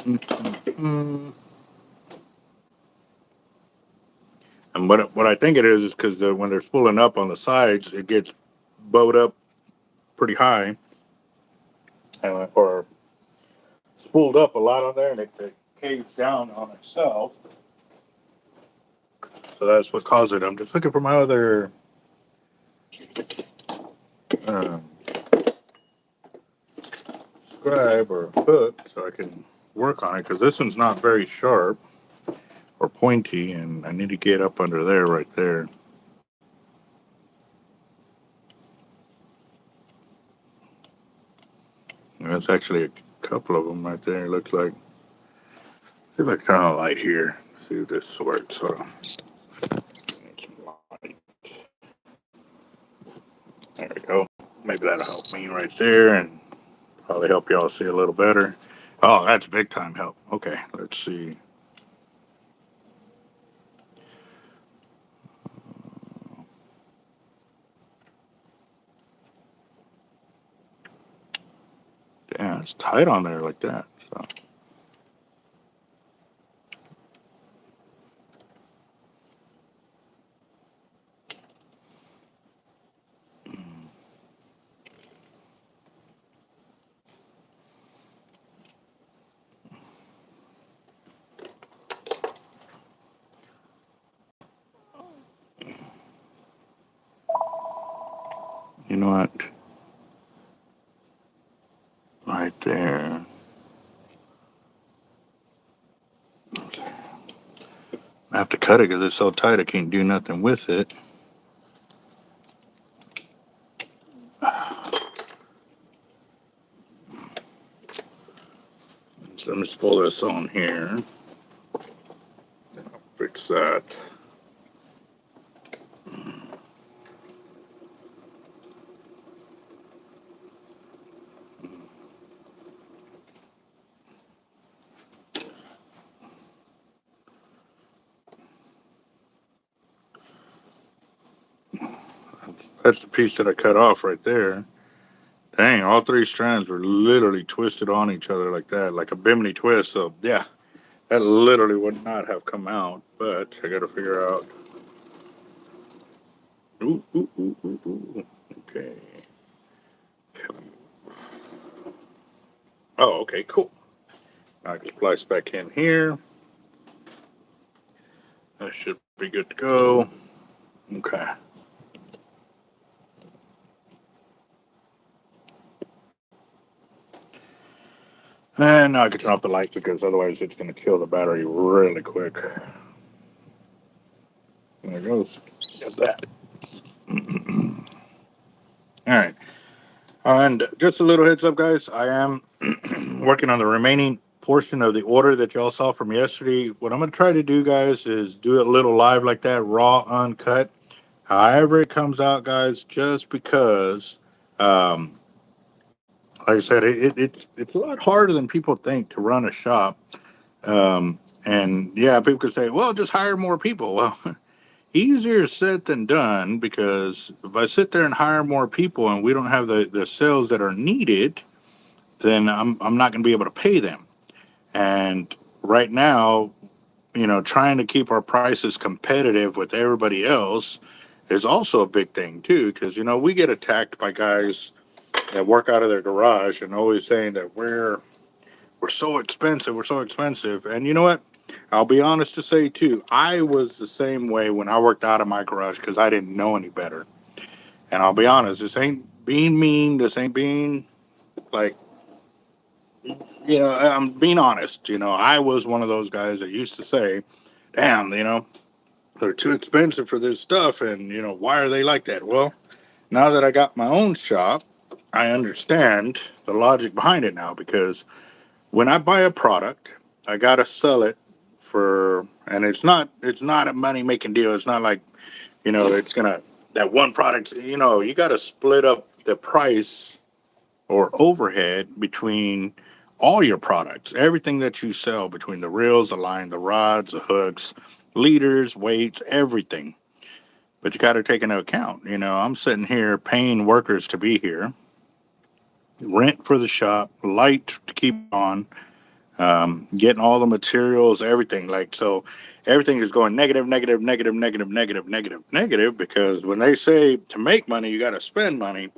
[SPEAKER 1] Mm. And what I think it is because when they're spooling up on the sides, it gets bowed up pretty high, or spooled up a lot on there, and it caves down on itself. So that's what caused it. I'm just looking for my other scribe or hook so I can work on it, because this one's not very sharp or pointy, and I need to get up under there, right there. And that's actually a couple of them right there, it looks like. See if I can turn on a light here. See if this works. Hold on. There we go. Maybe that'll help me right there, and probably help y'all see a little better. Oh, that's big time help. Okay, let's see. Damn, it's tight on there like that. So. You know what? Right there. I have to cut it because it's so tight I can't do nothing with it. So let me just pull this on here. I'll fix that. That's the piece that I cut off right there. Dang, all three strands were literally twisted on each other like that, like a bimini twist. So, yeah, that literally would not have come out, but I got to figure out. Ooh, ooh, ooh, ooh, ooh. Okay. Oh, okay, cool. I can splice back in here. That should be good to go. Okay. And now I can turn off the light because otherwise it's going to kill the battery really quick. There it goes. Get that. All right. And just a little heads up, guys. I am working on the remaining portion of the order that y'all saw from yesterday. What I'm going to try to do, guys, is do it a little live like that, raw, uncut. However it comes out, guys, just because, like I said, it's a lot harder than people think to run a shop. And yeah, people could say, well, just hire more people. Well, easier said than done, because if I sit there and hire more people and we don't have the sales that are needed, then I'm not going to be able to pay them. And right now, trying to keep our prices competitive with everybody else is also a big thing too, because we get attacked by guys that work out of their garage and always saying that we're so expensive, we're so expensive. And you know what? I'll be honest to say too, I was the same way when I worked out of my garage because I didn't know any better. And I'll be honest, this ain't being mean, this ain't being like, I'm being honest. I was one of those guys that used to say, damn, they're too expensive for this stuff. And, why are they like that? Well, now that I got my own shop, I understand the logic behind it now, because when I buy a product, I got to sell it and it's not a money making deal. It's not like, it's going to, that one product, you got to split up the price or overhead between all your products, everything that you sell, between the reels, the line, the rods, the hooks, leaders, weights, everything. But you got to take into account, I'm sitting here paying workers to be here, rent for the shop, light to keep on, getting all the materials, everything. Like, so everything is going negative, negative, negative, negative, negative, negative, negative, because when they say to make money, you got to spend money.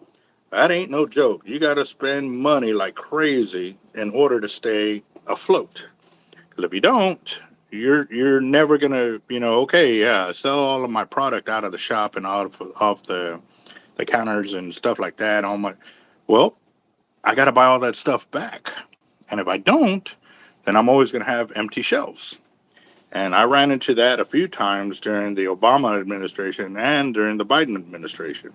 [SPEAKER 1] That ain't no joke. You got to spend money like crazy in order to stay afloat. Because if you don't, you're never gonna, okay, yeah, sell all of my product out of the shop and off the counters and stuff like that. Well, I got to buy all that stuff back. And if I don't, then I'm always going to have empty shelves. And I ran into that a few times during the Obama administration and during the Biden administration.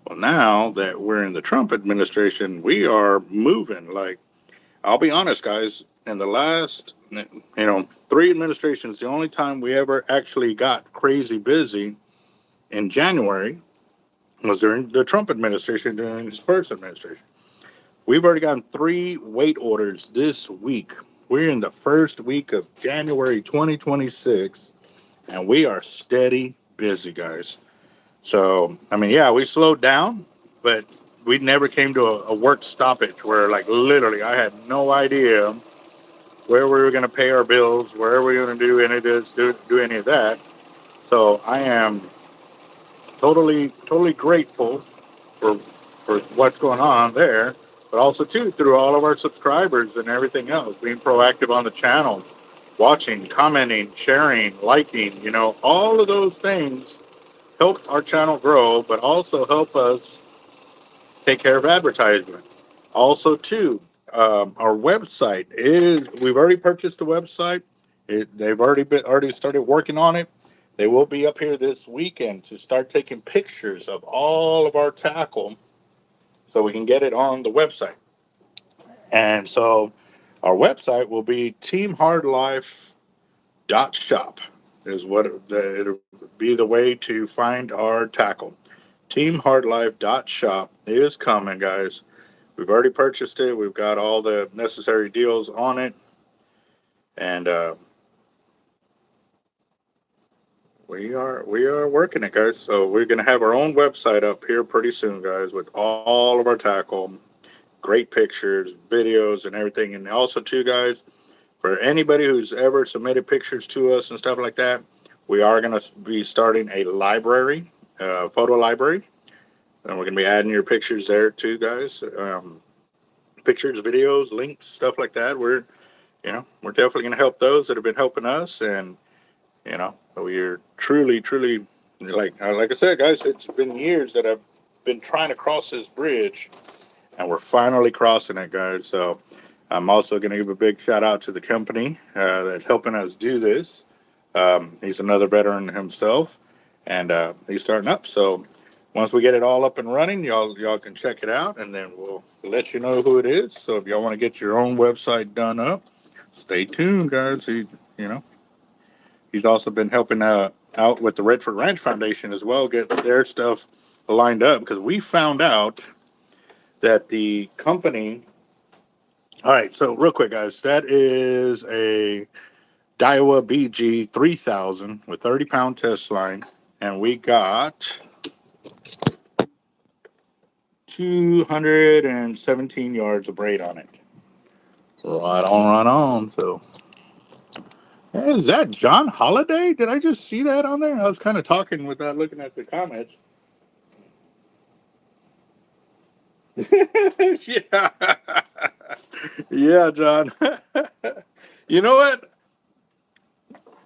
[SPEAKER 1] Well, now that we're in the Trump administration, we are moving. Like, I'll be honest, guys, in the last, 3 administrations, the only time we ever actually got crazy busy in January was during the Trump administration, during his first administration. We've already gotten 3 weight orders this week. We're in the first week of January 2026, and we are steady busy, guys. So, I mean, yeah, we slowed down, but we never came to a work stoppage where, like, literally, I had no idea where we were going to pay our bills, where we were going to do any of this, do any of that. So, I am totally grateful for what's going on there, but also too through all of our subscribers and everything else, being proactive on the channel, watching, commenting, sharing, liking, all of those things help our channel grow, but also help us take care of advertisement. Also too, our website we've already purchased the website. They've already started working on it. They will be up here this weekend to start taking pictures of all of our tackle so we can get it on the website. And so our website will be teamhardlife.shop is what it'll be the way to find our tackle. Teamhardlife.shop is coming, guys. We've already purchased it. We've got all the necessary deals on it. And we are working it, guys. So we're gonna have our own website up here pretty soon, guys, with all of our tackle, great pictures, videos, and everything. And also, too, guys, for anybody who's ever submitted pictures to us and stuff like that, we are going to be starting a library, photo library. And we're going to be adding your pictures there, too, guys. Pictures, videos, links, stuff like that. We're definitely going to help those that have been helping us. And, we're truly, like I said, guys, it's been years that I've been trying to cross this bridge, and we're finally crossing it, guys. So I'm also going to give a big shout out to the company that's helping us do this. He's another veteran himself, and he's starting up. So once we get it all up and running, y'all can check it out, and then we'll let you know who it is. So if y'all want to get your own website done up, stay tuned, guys. He's also been helping out with the Redford Ranch Foundation as well, get their stuff lined up, because we found out that the company. All right, so real quick, guys, that is a Daiwa BG 3000 with 30-pound test line, and we got 217 yards of braid on it. Right on, right on. So, hey, is that John Holiday? Did I just see that on there? I was kind of talking without looking at the comments. Yeah, yeah, John. You know what?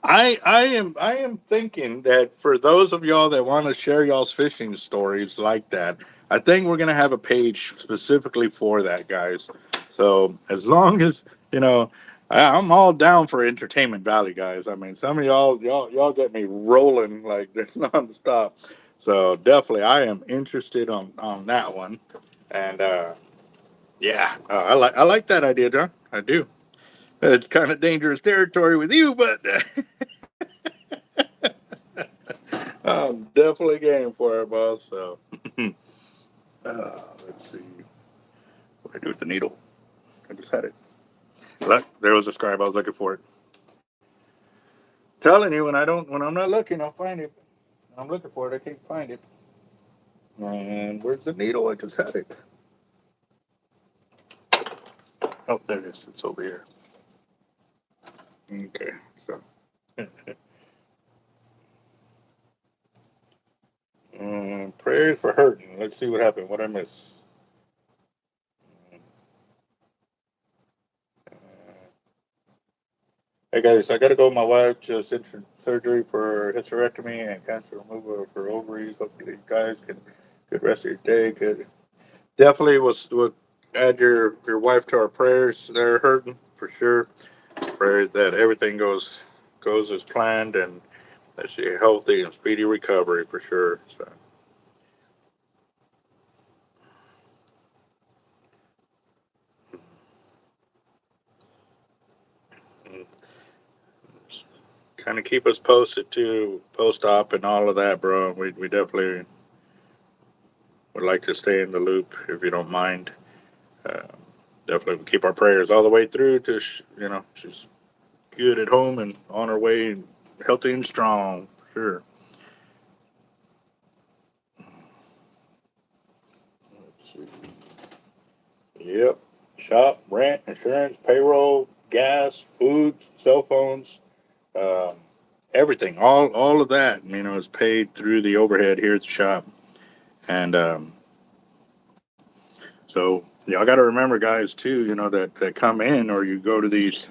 [SPEAKER 1] I am thinking that for those of y'all that want to share y'all's fishing stories like that, I think we're gonna have a page specifically for that, guys. So as long as I'm all down for entertainment value, guys. I mean, some of y'all get me rolling like there's nonstop. So definitely, I am interested on that one, and yeah, I like that idea, John. I do. It's kind of dangerous territory with you, but I'm definitely game for it, boss. So, let's see what I do with the needle. I just had it. Look, there was a scribe. I was looking for it. Telling you, when I'm not looking, I'll find it. When I'm looking for it, I can't find it. And where's the needle? I just had it. Oh, there it is. It's over here. Okay, so. Prayers for hurting. Let's see what happened. What I miss. Hey guys, I gotta go. My wife just entered surgery for hysterectomy and cancer removal of her ovaries. Hopefully, you guys can good rest of your day. Good. Definitely will add your wife to our prayers. They're hurting for sure. Prayers that everything goes as planned and that she healthy and speedy recovery for sure. So. Kind of keep us posted too, post op and all of that, bro. We definitely would like to stay in the loop if you don't mind. Uh, Definitely keep our prayers all the way through to she's good at home and on her way, healthy and strong. Sure. Let's see. Yep. Shop, rent, insurance, payroll, gas, food, cell phones, um, everything. All of that, is paid through the overhead here at the shop. And so y'all got to remember, guys, too. That come in or you go to these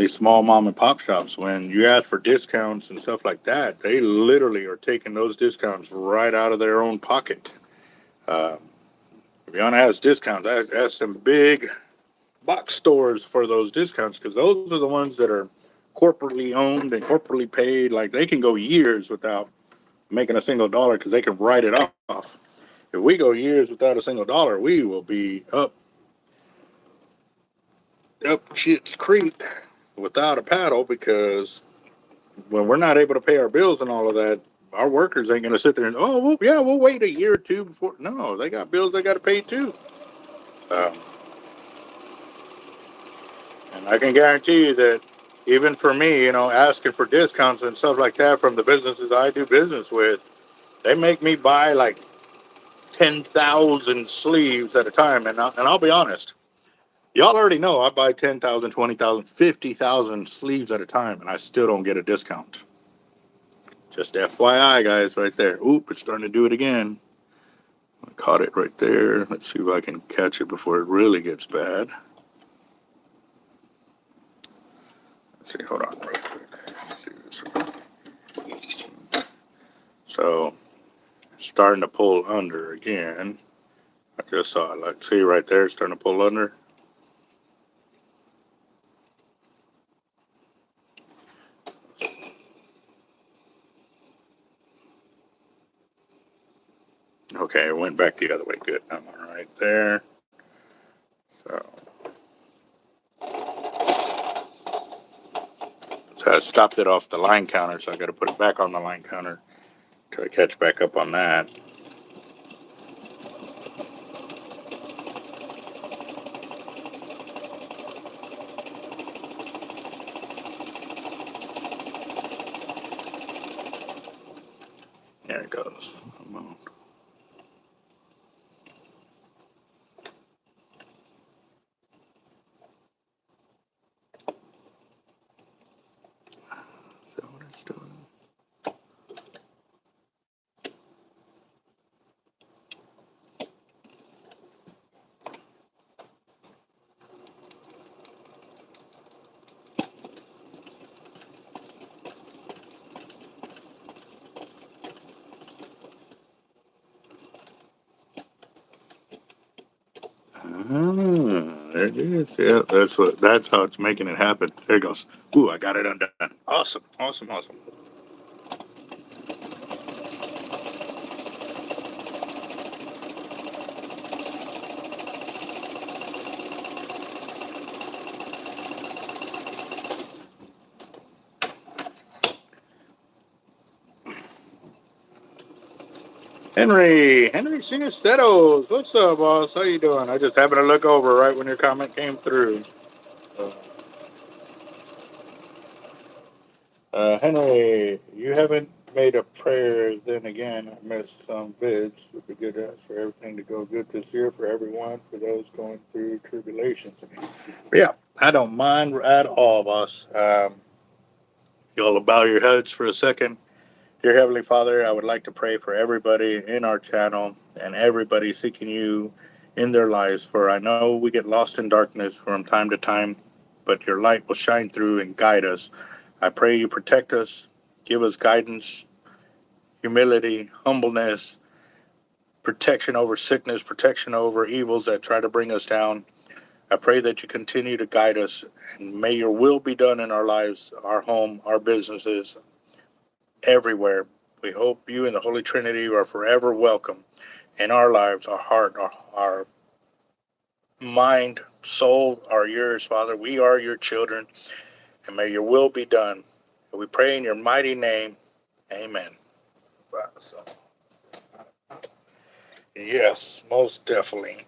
[SPEAKER 1] small mom and pop shops. When you ask for discounts and stuff like that, they literally are taking those discounts right out of their own pocket. Uh, if you want to ask discounts, ask some big box stores for those discounts because those are the ones that are corporately owned and corporately paid. Like they can go years without making a single dollar because they can write it off. If we go years without a single dollar, we will be up shit's creek without a paddle because when we're not able to pay our bills and all of that, our workers ain't going to sit there and, oh, well, yeah, we'll wait a year or two before. No, they got bills they got to pay too. Um, and I can guarantee you that even for me, asking for discounts and stuff like that from the businesses I do business with, they make me buy like 10,000 sleeves at a time. And I'll be honest, y'all already know I buy 10,000, 20,000, 50,000 sleeves at a time, and I still don't get a discount. Just FYI, guys, right there. Oop, it's starting to do it again. I caught it right there. Let's see if I can catch it before it really gets bad. Let's see, hold on real quick. Let's see this. So, it's starting to pull under again. I just saw it. Like, see right there, it's starting to pull under. Okay, it went back the other way. Good. I'm all right there. So I stopped it off the line counter, so I got to put it back on the line counter to catch back up on that. There it goes. Come on. Is that what it's doing? There it is. Yeah, that's how it's making it happen. There it goes. Ooh, I got it undone. Awesome, awesome, awesome. Henry Sinesteros. What's up, boss? How you doing? I just happened to look over right when your comment came through. Uh, Henry, you haven't made a prayer. Then again, I missed some vids. Would be good to ask for everything to go good this year for everyone, for those going through tribulations. Yeah, I don't mind at all, boss. You'll bow your heads for a second. Dear Heavenly Father, I would like to pray for everybody in our channel and everybody seeking you in their lives. For I know we get lost in darkness from time to time, but your light will shine through and guide us. I pray you protect us, give us guidance, humility, humbleness, protection over sickness, protection over evils that try to bring us down. I pray that you continue to guide us, and may your will be done in our lives, our home, our businesses, everywhere. We hope you and the Holy Trinity are forever welcome in our lives, our heart, our mind, soul are yours, Father. We are your children, and may your will be done. And we pray in your mighty name. Amen. So, yes, most definitely.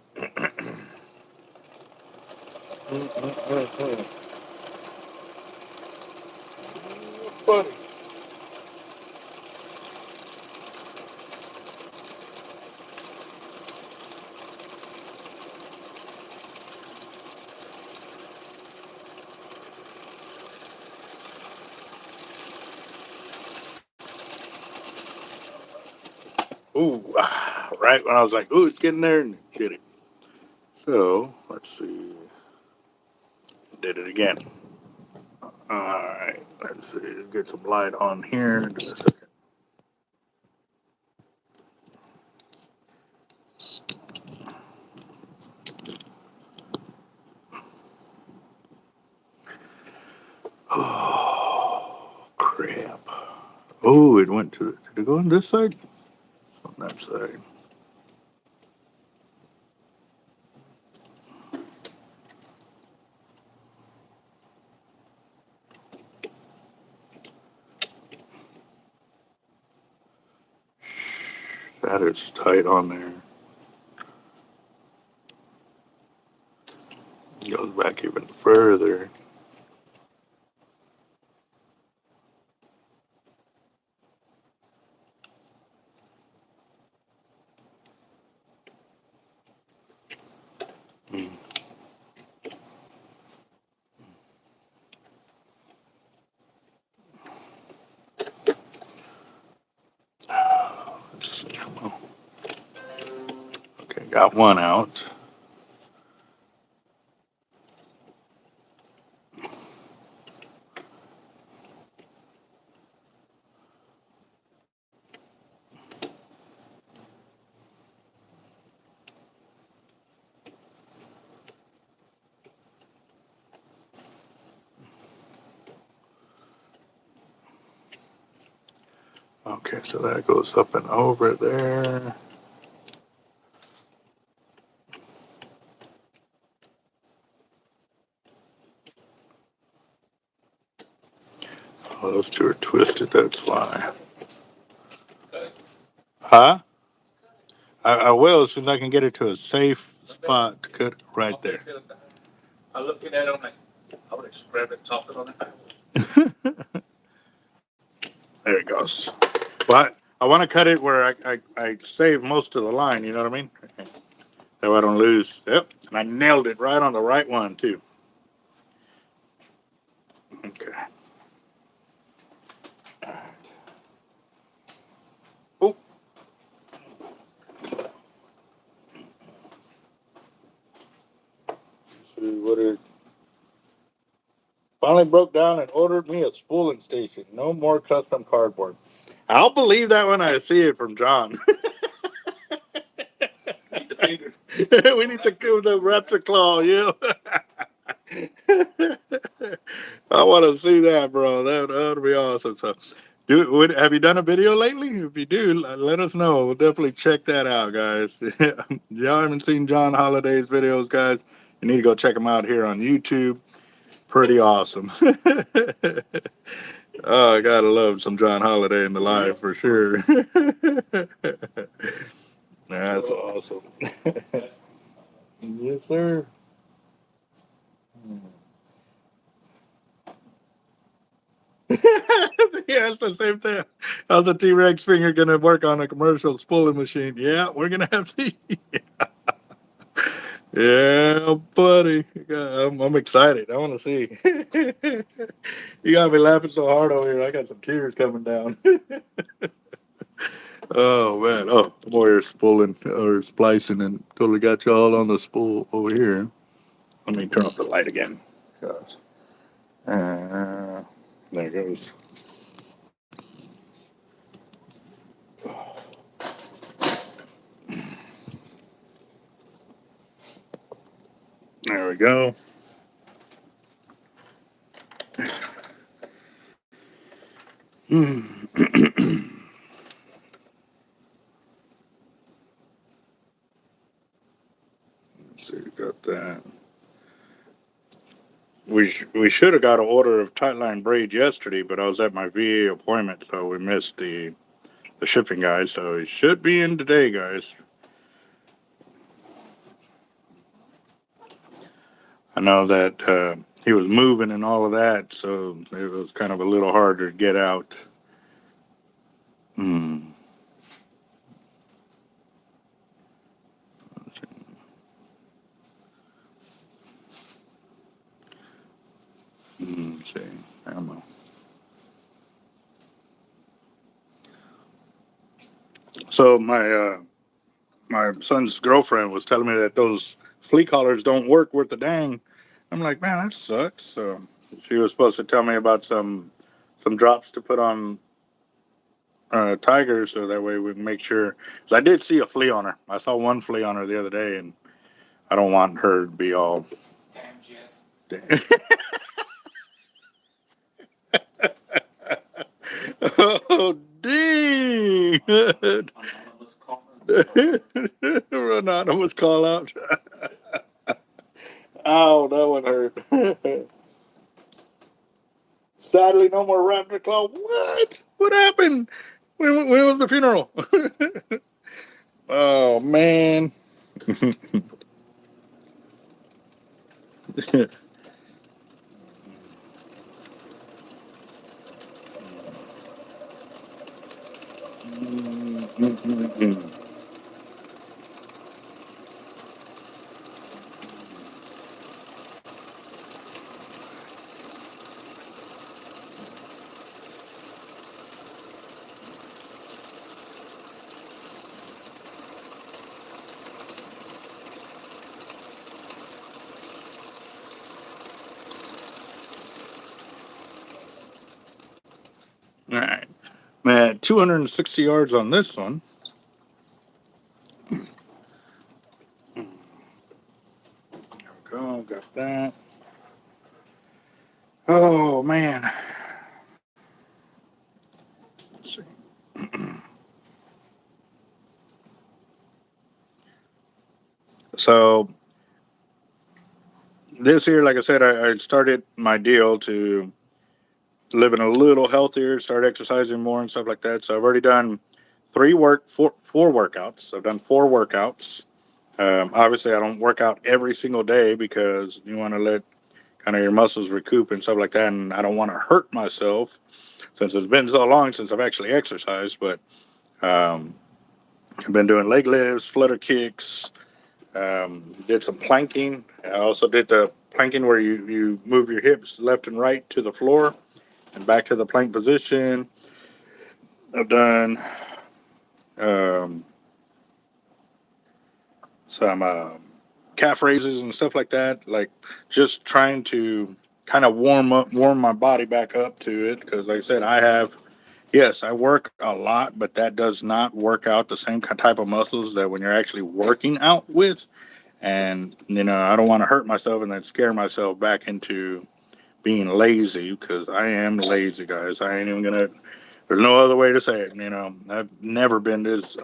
[SPEAKER 1] Funny. Ooh, right when I was like, ooh, it's getting there, and did it. So, let's see. Did it again. Alright, let's see. Get some light on here. Just a second. Oh, crap. Oh, it went to, did it go on this side? On that side. That is tight on there. It goes back even further. Hmm. Let's see. Oh. Okay, got one out. Okay, so that goes up and over there. Oh, those two are twisted, that's why. Huh? I will as soon as I can get it to a safe spot to cut right there.
[SPEAKER 2] I looked at it, I'm like, I would have just grabbed it and tossed it on it.
[SPEAKER 1] There it goes. But I want to cut it where I save most of the line, you know what I mean? So I don't lose. Yep. And I nailed it right on the right one, too. Okay. Oh. Let's see what it finally broke down and ordered me a spooling station. No more custom cardboard. I'll believe that when I see it from John. We need to do the raptor claw, yeah. I want to see that, bro. That would be awesome. So, have you done a video lately? If you do, let us know. We'll definitely check that out, guys. Y'all haven't seen John Holiday's videos, guys, you need to go check them out here on YouTube. Pretty awesome. Oh, I gotta love some John Holiday in the live for sure. That's awesome. Yes, sir. Yeah, it's the same thing. How's the T-Rex finger going to work on a commercial spooling machine? Yeah, we're going to have to. Yeah, buddy. Yeah, I'm excited. I want to see. You got me laughing so hard over here. I got some tears coming down. Oh man. Oh, I'm over here spooling or splicing and totally got you all on the spool over here. Let me turn off the light again. Gosh. There it goes. There we go. So you got that. We should have got an order of tightline braid yesterday, but I was at my VA appointment, so we missed the shipping guy. So it should be in today, guys. I know that he was moving and all of that, so it was kind of a little harder to get out. Hmm. See, ammo. So my son's girlfriend was telling me that those flea collars don't work worth a dang. I'm like, man, that sucks. So she was supposed to tell me about some drops to put on Tiger, so that way we can make sure. Cause I did see a flea on her. I saw one flea on her the other day, and I don't want her to be all. Damn, Jeff. Oh, dang!
[SPEAKER 2] Anonymous comment.
[SPEAKER 1] Anonymous call out. Ow, that one hurt. Sadly, no more raptor claw. What? What happened? When was the funeral? Oh man. All right, man. 260 yards on this one. There we go. Got that. Oh man. Let's see. So this year, like I said, I started my deal to living a little healthier, start exercising more and stuff like that. So I've already done four workouts. I've done 4 workouts. Obviously, I don't work out every single day because you want to let kind of your muscles recoup and stuff like that. And I don't want to hurt myself since it's been so long since I've actually exercised. But um, I've been doing leg lifts, flutter kicks, did some planking. I also did the planking where you move your hips left and right to the floor and back to the plank position. I've done um, some calf raises and stuff like that. Like just trying to kind of warm my body back up to it. Because, like I said, yes, I work a lot, but that does not work out the same type of muscles that when you're actually working out with. And I don't want to hurt myself and then scare myself back into being lazy because I am lazy, guys. I ain't even gonna. There's no other way to say it. I've never been this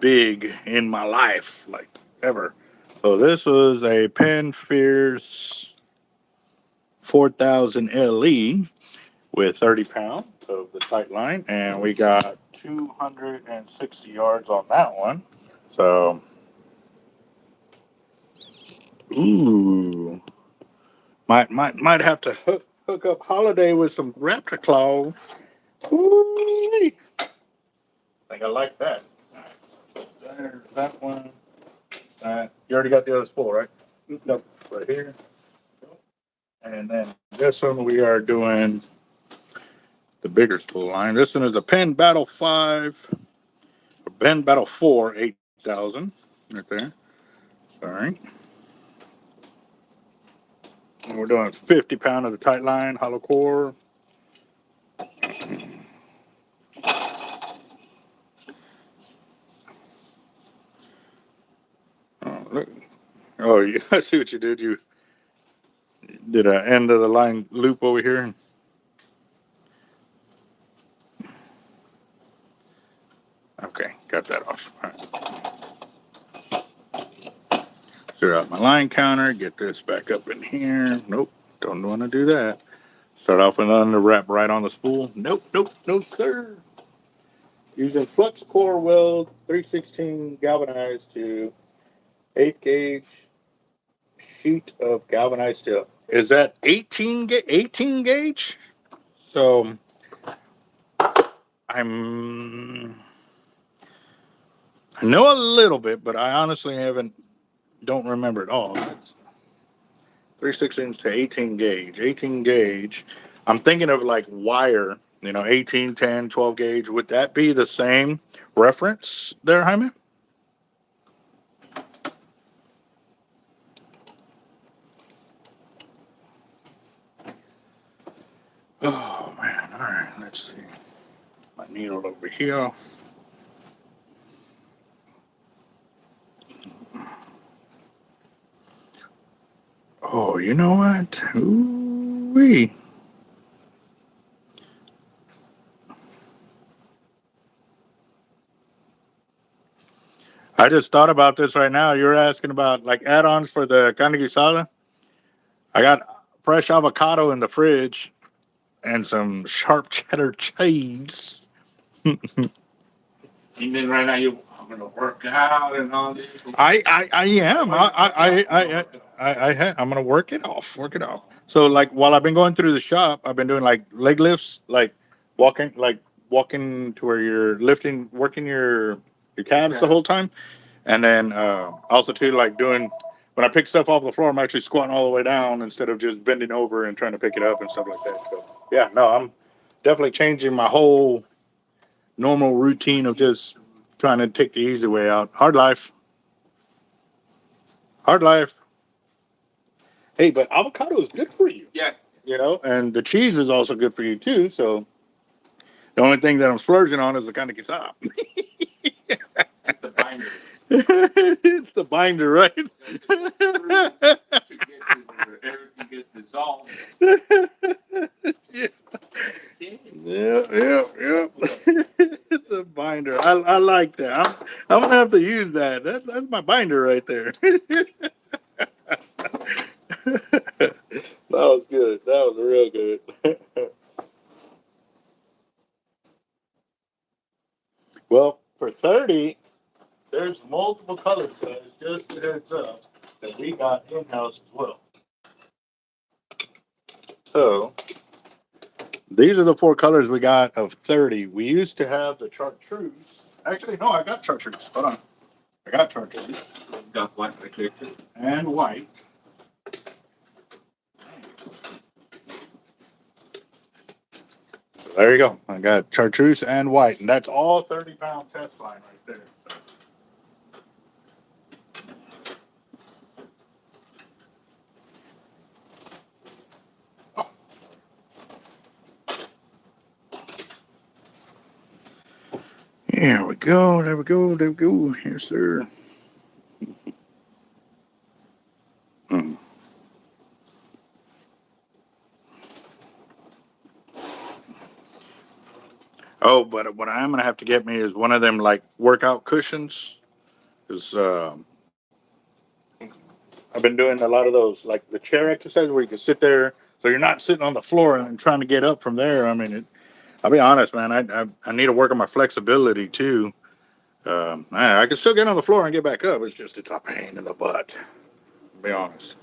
[SPEAKER 1] big in my life, like ever. So this was a Pan Fierce 4000 LE with 30 pounds of the tight line, and we got 260 yards on that one. So, ooh, might have to hook up Holiday with some Raptor Claw. Ooh, I think I like that. There's that one. That. You already got the other spool, right? Nope. Right here. And then this one we are doing the bigger spool line. This one is a Penn Battle 5, a Penn Battle 4 8000 right there. Sorry. And we're doing 50 pound of the tight line, hollow core. Oh, look. Oh, I see what you did. You did an end of the line loop over here. Okay, got that off. All right. Zero out my line counter. Get this back up in here. Nope, don't want to do that. Start off with under wrap right on the spool. Nope, nope, no sir. Using flux core weld 316 galvanized to 8 gauge sheet of galvanized steel. Is that 18 gauge? So I know a little bit, but I honestly don't remember it all. It's 3/16 to 18 gauge. 18 gauge. I'm thinking of like wire, 18, 10, 12 gauge. Would that be the same reference there, Jaime? Oh man, all right, let's see. My needle over here. Oh, you know what? Ooh-wee. I just thought about this right now. You're asking about like add-ons for the carne guisada. I got fresh avocado in the fridge and some sharp cheddar cheese.
[SPEAKER 2] And then right now I'm gonna work out and all this.
[SPEAKER 1] I am. I'm gonna work it off. Work it off. So like while I've been going through the shop, I've been doing like leg lifts, walking to where you're lifting, working your calves the whole time, and then also too like doing when I pick stuff off the floor, I'm actually squatting all the way down instead of just bending over and trying to pick it up and stuff like that. So yeah, no, I'm definitely changing my whole normal routine of just trying to take the easy way out. Hard life. Hard life. Hey, but avocado is good for you.
[SPEAKER 2] Yeah.
[SPEAKER 1] And the cheese is also good for you too. So the only thing that I'm splurging on is the kind of queso.
[SPEAKER 2] It's the binder.
[SPEAKER 1] It's the binder, right?
[SPEAKER 2] To get to where everything gets dissolved.
[SPEAKER 1] Yeah. Yeah. The binder. I like that. I'm gonna have to use that. That's my binder right there. That was good. That was real good. Well, for 30, there's multiple colors, guys. Just a heads up that we got in-house as well. So these are the 4 colors we got of 30. We used to have the chartreuse. Actually, no, I got chartreuse. Hold on. I got chartreuse.
[SPEAKER 2] We've got white right there too.
[SPEAKER 1] And white. So there you go. I got chartreuse and white. And that's all 30-pound test line right there. There we go. There we go. There we go. Yes, sir. Hmm. Oh, but what I am gonna have to get me is one of them like workout cushions. Because I've been doing a lot of those, like the chair exercise where you can sit there, so you're not sitting on the floor and trying to get up from there. I mean, I'll be honest, man. I need to work on my flexibility too. I can still get on the floor and get back up. It's a pain in the butt. To be honest.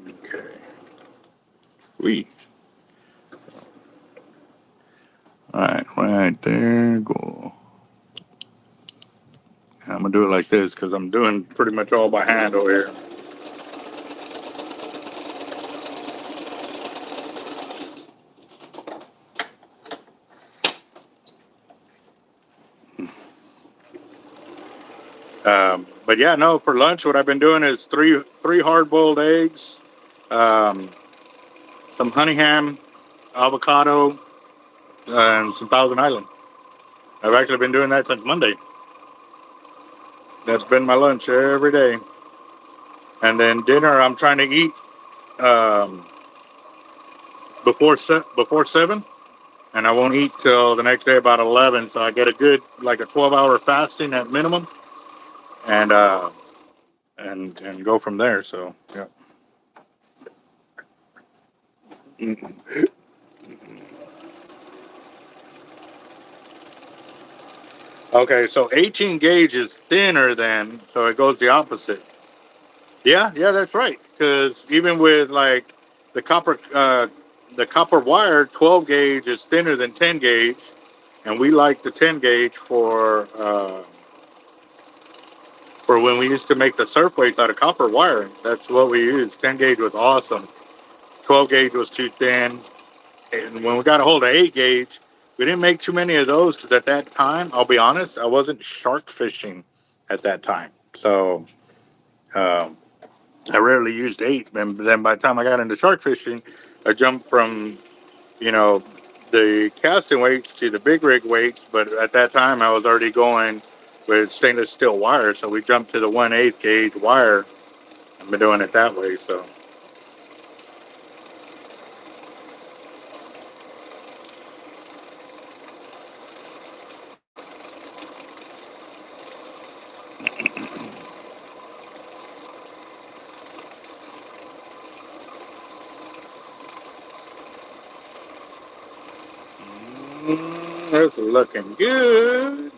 [SPEAKER 1] Okay. We. All right, right there. Go. I'm gonna do it like this because I'm doing pretty much all by hand over here. But yeah, no, for lunch, what I've been doing is three hard-boiled eggs, um, some honey ham, avocado, and some Thousand Island. I've actually been doing that since Monday. That's been my lunch every day. And then dinner, I'm trying to eat um, before 7, and I won't eat till the next day about 11. So I get a good like a 12-hour fasting at minimum, and and go from there. So yeah. Okay, so 18 gauge is thinner then, so it goes the opposite. Yeah, yeah, that's right. Because even with like the copper, the copper wire, 12 gauge is thinner than 10 gauge, and we like the 10 gauge for when we used to make the surf weights out of copper wire. That's what we used. 10 gauge was awesome. 12 gauge was too thin, and when we got a hold of 8 gauge, we didn't make too many of those because at that time, I'll be honest, I wasn't shark fishing at that time, so. Um, I rarely used 8, and then by the time I got into shark fishing, I jumped from, you know, the casting weights to the big rig weights. But at that time, I was already going with stainless steel wire, so we jumped to the 1/8 gauge wire. I've been doing it that way. So, that's looking good.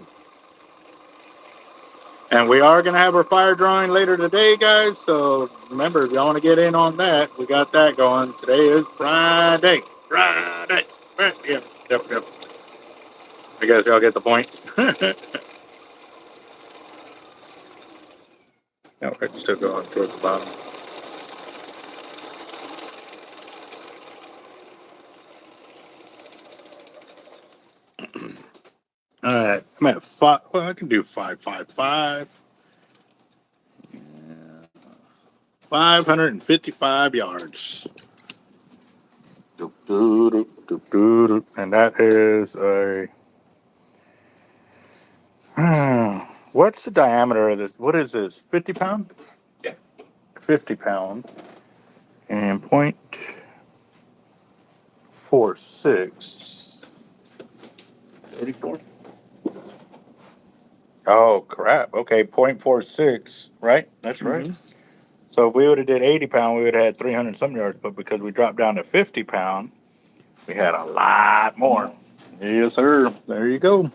[SPEAKER 1] And we are going to have our fire drawing later today, guys. So remember, if y'all want to get in on that, we got that going. Today is Friday. Friday. Yep, yep, yep. I guess y'all get the point. No, it's still going towards the bottom. All right, I'm at 5. Well, I can do 555. 555 yards. And that is a. What's the diameter of this? What is this? 50 pound?
[SPEAKER 2] Yeah.
[SPEAKER 1] 50 pound. And 0.46. 34. Oh, crap. Okay, 0.46. Right? That's right. So if we would have did 80 pound, we would have had 300 some yards. But because we dropped down to 50 pound, we had a lot more. Yes, sir. There you go.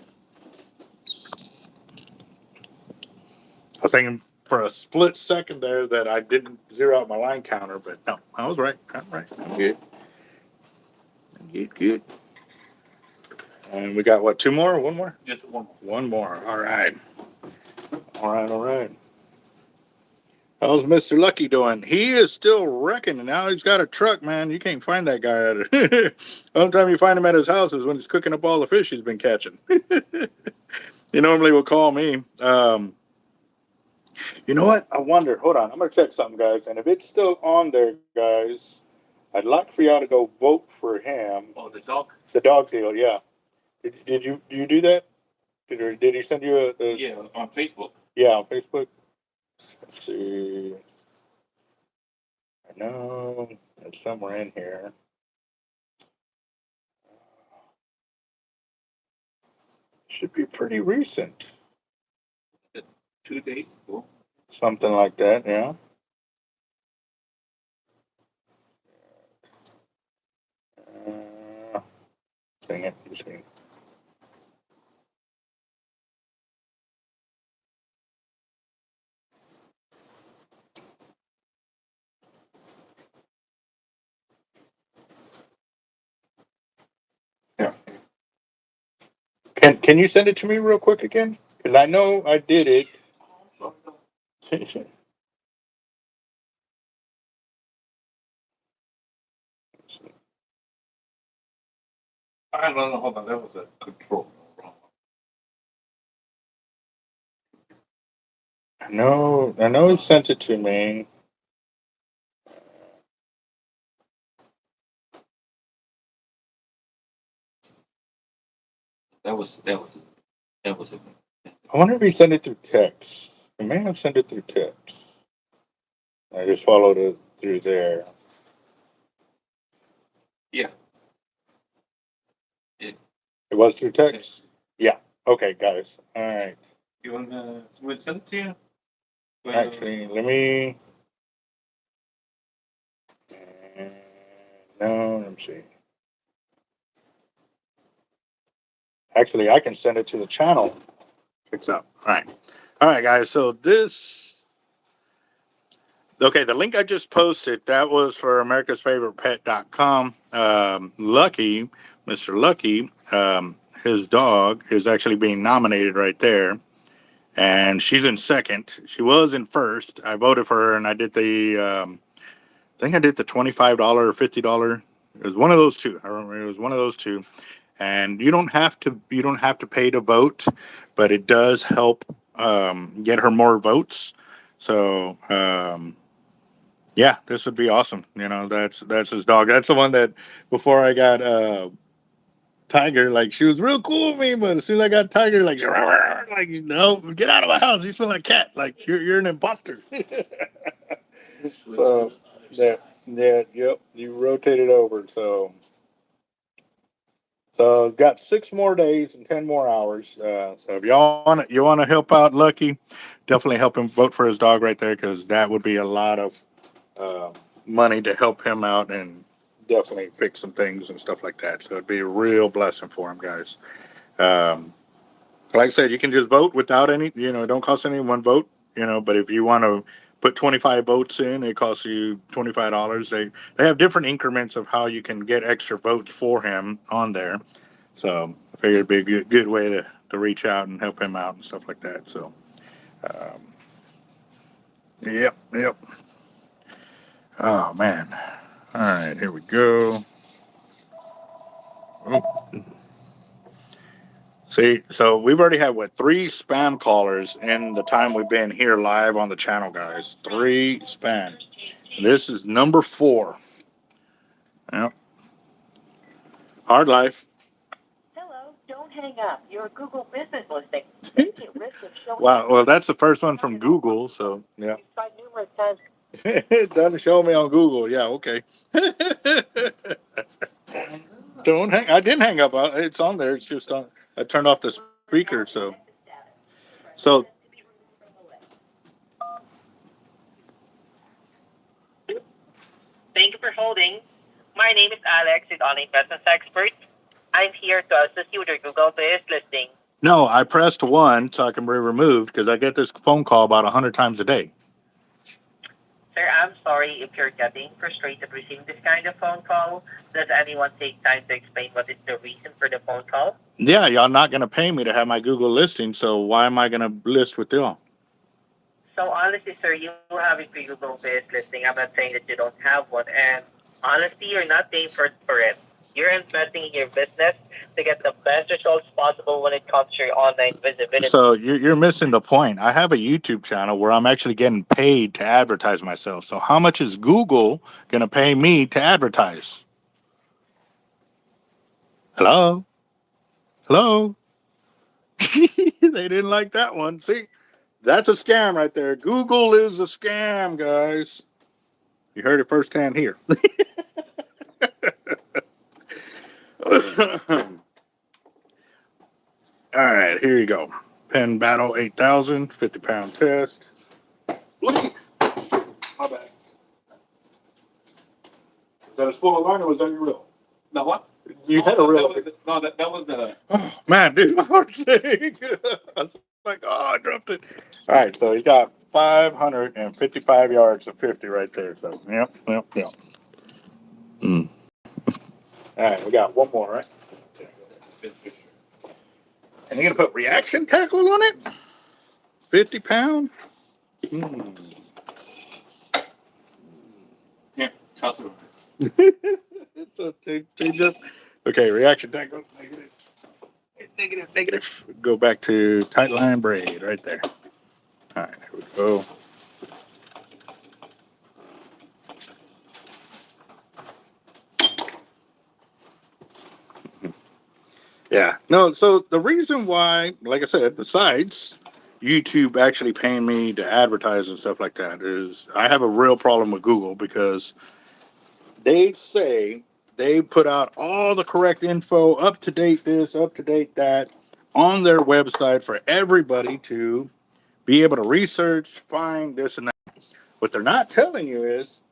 [SPEAKER 1] I was thinking for a split second there that I didn't zero out my line counter, but no, I was right. I'm right. I'm good. I'm good, good. And we got what, 2 more or 1 more?
[SPEAKER 2] Just one.
[SPEAKER 1] 1 more. All right. All right, all right. How's Mr. Lucky doing? He is still wrecking, and now he's got a truck, man. You can't find that guy at it. The only time you find him at his house is when he's cooking up all the fish he's been catching. He normally will call me. You know what? I wonder. Hold on. I'm going to check something, guys. And if it's still on there, guys, I'd like for y'all to go vote for him.
[SPEAKER 2] Oh, the dog?
[SPEAKER 1] The dog deal, yeah. Did you do that? Did he send you a.
[SPEAKER 2] Yeah, on Facebook.
[SPEAKER 1] Yeah, on Facebook? Let's see. I know it's somewhere in here. Should be pretty recent.
[SPEAKER 2] 2 days ago.
[SPEAKER 1] Something like that, yeah. Uh, Dang it. Let's see. Yeah. Can you send it to me real quick again? Because I know I did it.
[SPEAKER 2] I don't know. Hold on. That was a control.
[SPEAKER 1] I know he sent it to me.
[SPEAKER 2] That was it.
[SPEAKER 1] I wonder if he sent it through text. He may have sent it through text. I just followed it through there.
[SPEAKER 2] Yeah.
[SPEAKER 1] It was through text? Yeah. Okay, guys. All right.
[SPEAKER 2] You wanna send it to you?
[SPEAKER 1] Actually, let me. No, let me see. Actually, I can send it to the channel. Picks up. All right, guys. So this. Okay, the link I just posted, that was for americasfavoritepet.com. Lucky, Mr. Lucky, his dog is actually being nominated right there. And she's in second. She was in first. I voted for her, and I did I think I did the $25 or $50. It was one of those two. I remember it was one of those two. And you don't have to pay to vote, but it does help get her more votes. So yeah, this would be awesome. You know, that's his dog. That's the one that before I got Tiger, like she was real cool with me, but as soon as I got Tiger, like no, get out of my house. You smell like cat. Like you're an imposter. So yep. You rotated over. So got 6 more days and 10 more hours. So if you want to help out Lucky, definitely help him vote for his dog right there, because that would be a lot of uh, money to help him out and definitely fix some things and stuff like that. So it'd be a real blessing for him, guys. Um, like I said, you can just vote without any, it don't cost anyone vote, but if you want to put 25 votes in, it costs you $25. They have different increments of how you can get extra votes for him on there. So I figured it'd be a good way to reach out and help him out and stuff like that. So, um, yep. Oh, man. All right, here we go. Oh. See, so we've already had 3 spam callers in the time we've been here live on the channel, guys. 3 spam. This is number 4. Yep. Hard life.
[SPEAKER 3] Hello, don't hang up. Your Google business listing may be at risk of showing.
[SPEAKER 1] Wow. Well, that's the first one from Google. So yeah.
[SPEAKER 3] You've tried numerous times.
[SPEAKER 1] It doesn't show me on Google. Yeah. Okay. Don't hang. I didn't hang up. It's on there. It's just on. I turned off the speaker. So
[SPEAKER 3] Thank you for holding. My name is Alex, with Online Business Expert. I'm here to assist you with your Google business listing.
[SPEAKER 1] no, I pressed 1 so I can be removed because I get this phone call about 100 times a day.
[SPEAKER 3] Sir, I'm sorry if you're getting frustrated receiving this kind of phone call. Does anyone take time to explain what is the reason for the phone call?
[SPEAKER 1] Yeah, y'all not gonna pay me to have my Google listing, so why am I gonna list with y'all?
[SPEAKER 3] So honestly, sir, you have a free Google business listing. I'm not saying that you don't have one. And honestly, you're not paying for it. You're investing in your business to get the best results possible when it comes to your online visibility.
[SPEAKER 1] So you're missing the point. I have a YouTube channel where I'm actually getting paid to advertise myself. So how much is Google gonna pay me to advertise? Hello? Hello? They didn't like that one. See, that's a scam right there. Google is a scam, guys. You heard it firsthand here. All right, here you go. Pen Battle 8000, 50-pound test. Look, my bad. Is that a spoiler line or was that your real?
[SPEAKER 2] No, what?
[SPEAKER 1] You had a real.
[SPEAKER 2] That was the.
[SPEAKER 1] Oh, man, dude, my heart's thing. I was like, oh, I dropped it. All right, so he got 555 yards of 50 right there. So, yep. Mm. All right, we got one more, right? And you're going to put reaction tackle on it? 50 pound?
[SPEAKER 2] Yeah, toss it over.
[SPEAKER 1] So change up. Okay, reaction tangle. Negative. Negative. Negative. Go back to tight line braid right there. All right, here we go. Yeah. No, so the reason why, like I said, besides YouTube actually paying me to advertise and stuff like that, is I have a real problem with Google because they say they put out all the correct info, up to date this, up to date that, on their website for everybody to be able to research, find this and that. What they're not telling you is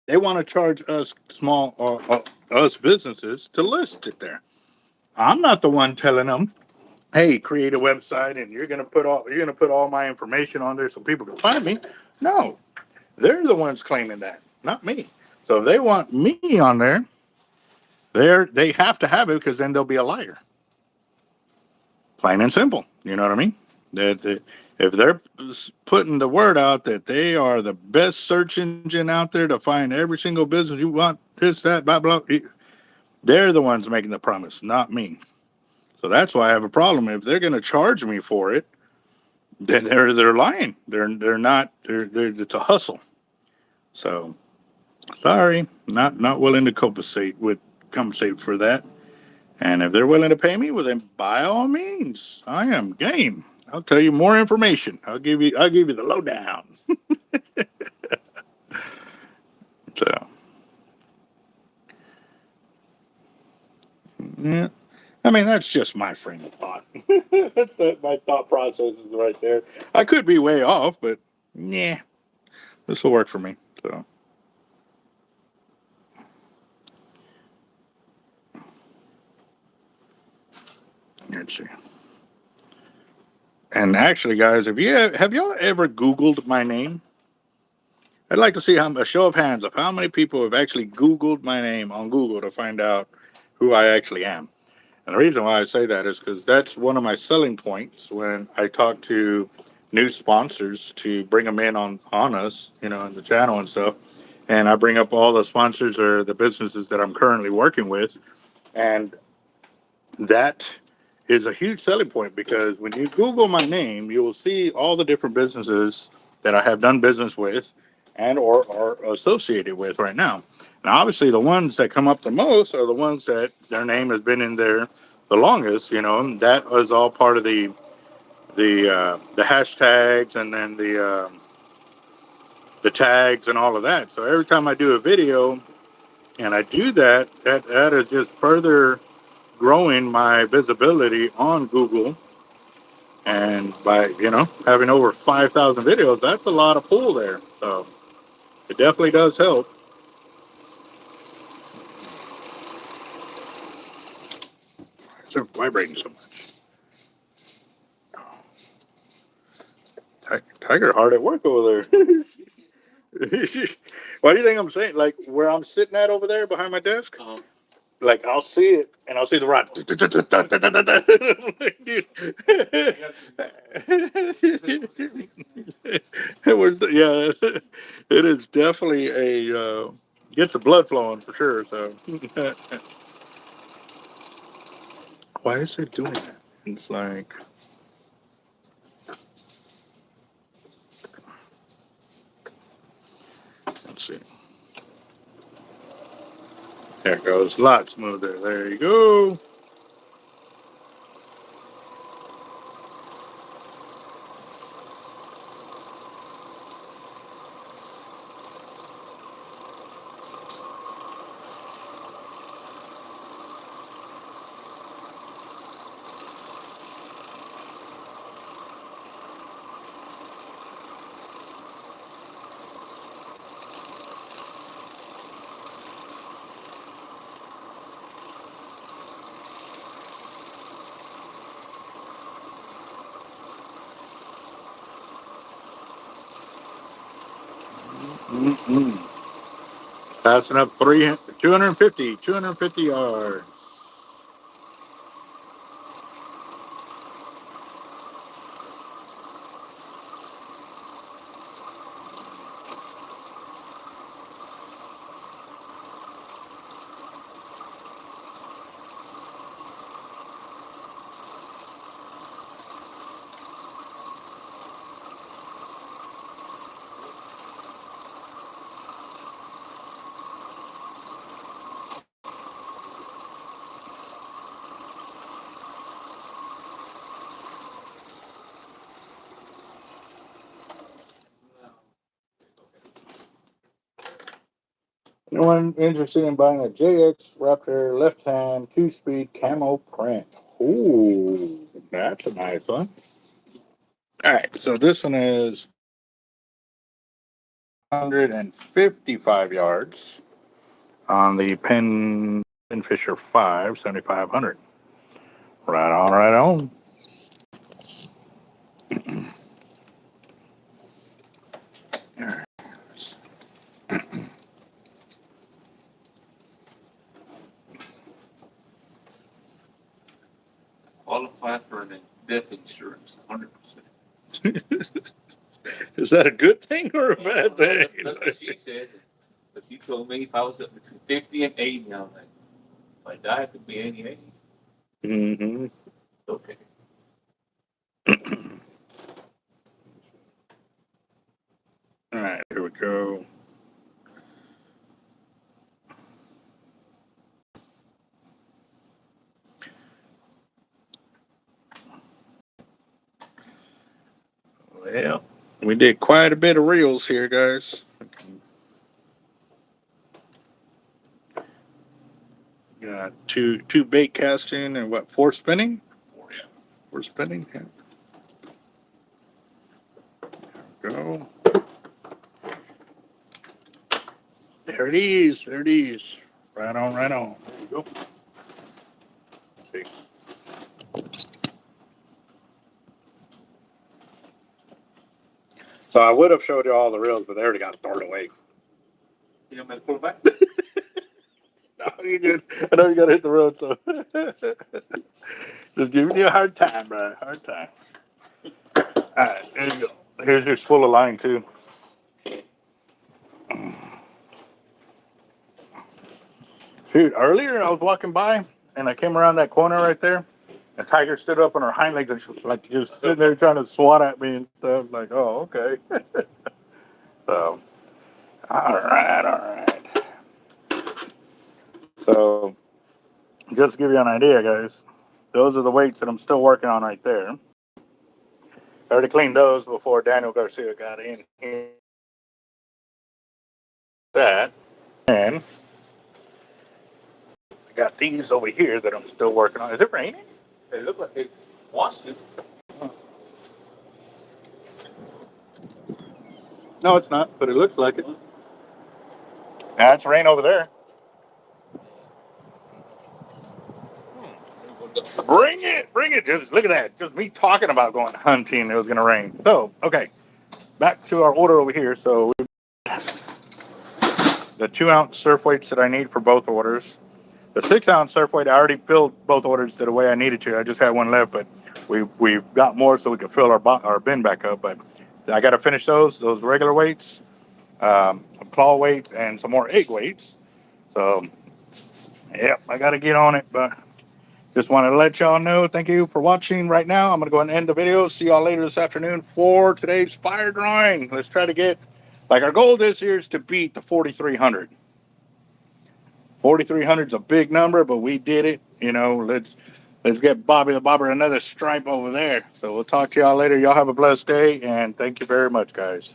[SPEAKER 1] they want to charge us small, us businesses to list it there. I'm not the one telling them, hey, create a website and you're gonna put all my information on there so people can find me. No, they're the ones claiming that, not me. So if they want me on there, they have to have it because then they'll be a liar. Plain and simple. You know what I mean? That if they're putting the word out that they are the best search engine out there to find every single business you want, this, that, blah, blah, they're the ones making the promise, not me. So that's why I have a problem. If they're going to charge me for it, then they're lying. They're not. It's a hustle. So sorry, not willing to compensate for that. And if they're willing to pay me, well then by all means, I am game. I'll tell you more information. I'll give you the lowdown. So yeah. I mean, that's just my frame of thought. My thought process is right there. I could be way off, but yeah, this will work for me. So let's see. And actually, guys, have y'all ever Googled my name? I'd like to see a show of hands of how many people have actually Googled my name on Google to find out who I actually am. And the reason why I say that is because that's one of my selling points when I talk to new sponsors to bring them in on us, on the channel and stuff. And I bring up all the sponsors or the businesses that I'm currently working with. And that is a huge selling point because when you Google my name, you will see all the different businesses that I have done business with and or are associated with right now. And obviously the ones that come up the most are the ones that their name has been in there the longest, and that was all part of the hashtags and then the tags and all of that. So every time I do a video and I do that, that is just further growing my visibility on Google. And by, having over 5,000 videos, that's a lot of pull there. So it definitely does help. It's vibrating so much. Tiger hard at work over there. Why do you think I'm saying? Like where I'm sitting at over there behind my desk? Like I'll see it and I'll see the rod. Dude. Yeah, it is definitely gets the blood flowing for sure. So why is it doing that? It's like, let's see. There it goes. A lot smoother. There you go. Mm-mm. Passing up 250 yards. Anyone interested in buying a JX Raptor left-hand 2-speed camo print? Ooh, that's a nice one. All right, so this one is 155 yards on the Fisher 5 7500. Right on, right on.
[SPEAKER 2] Qualify for an death insurance, 100%.
[SPEAKER 1] Is that a good thing or a bad thing?
[SPEAKER 2] That's what she said. But she told me if I was up between 50 and 80, I'm like, if I die, it could be any age.
[SPEAKER 1] Mm-hmm.
[SPEAKER 2] Okay.
[SPEAKER 1] All right, here we go. Well, we did quite a bit of reels here, guys. Got two bait casting and what, 4 spinning? 4 spinning. Yeah. Go. There it is. There it is. Right on, right on. There you go. See. So I would have showed you all the reels, but they already got stored away.
[SPEAKER 2] You know, pull it back.
[SPEAKER 1] No, you did. I know you got to hit the road, so just giving you a hard time, bro. Hard time. All right, there you go. Here's your spool of line too. Dude, earlier I was walking by and I came around that corner right there. And Tiger stood up on her hind legs and she was like just sitting there trying to swat at me and stuff. Like, oh, okay. So, all right, all right. So, just to give you an idea, guys, those are the weights that I'm still working on right there. I already cleaned those before Daniel Garcia got in here. That. And I got these over here that I'm still working on. Is it raining?
[SPEAKER 2] It looked like it's washed it.
[SPEAKER 1] No, it's not, but it looks like it. That's rain over there. Bring it. Just look at that. Just me talking about going hunting. It was going to rain. So, okay, back to our order over here. So, the 2-ounce surf weights that I need for both orders. The 6-ounce surf weight, I already filled both orders the way I needed to. I just had one left, but we got more so we could fill our bin back up. But I got to finish those regular weights, some claw weights, and some more egg weights. So, yep, I got to get on it. But just wanted to let y'all know. Thank you for watching. Right now, I'm going to go ahead and end the video. See y'all later this afternoon for today's fire drawing. Let's try to get, like, our goal this year is to beat the 4,300. 4,300 is a big number, but we did it. You know, let's get Bobby the Bobber another stripe over there. So we'll talk to y'all later. Y'all have a blessed day, and thank you very much, guys.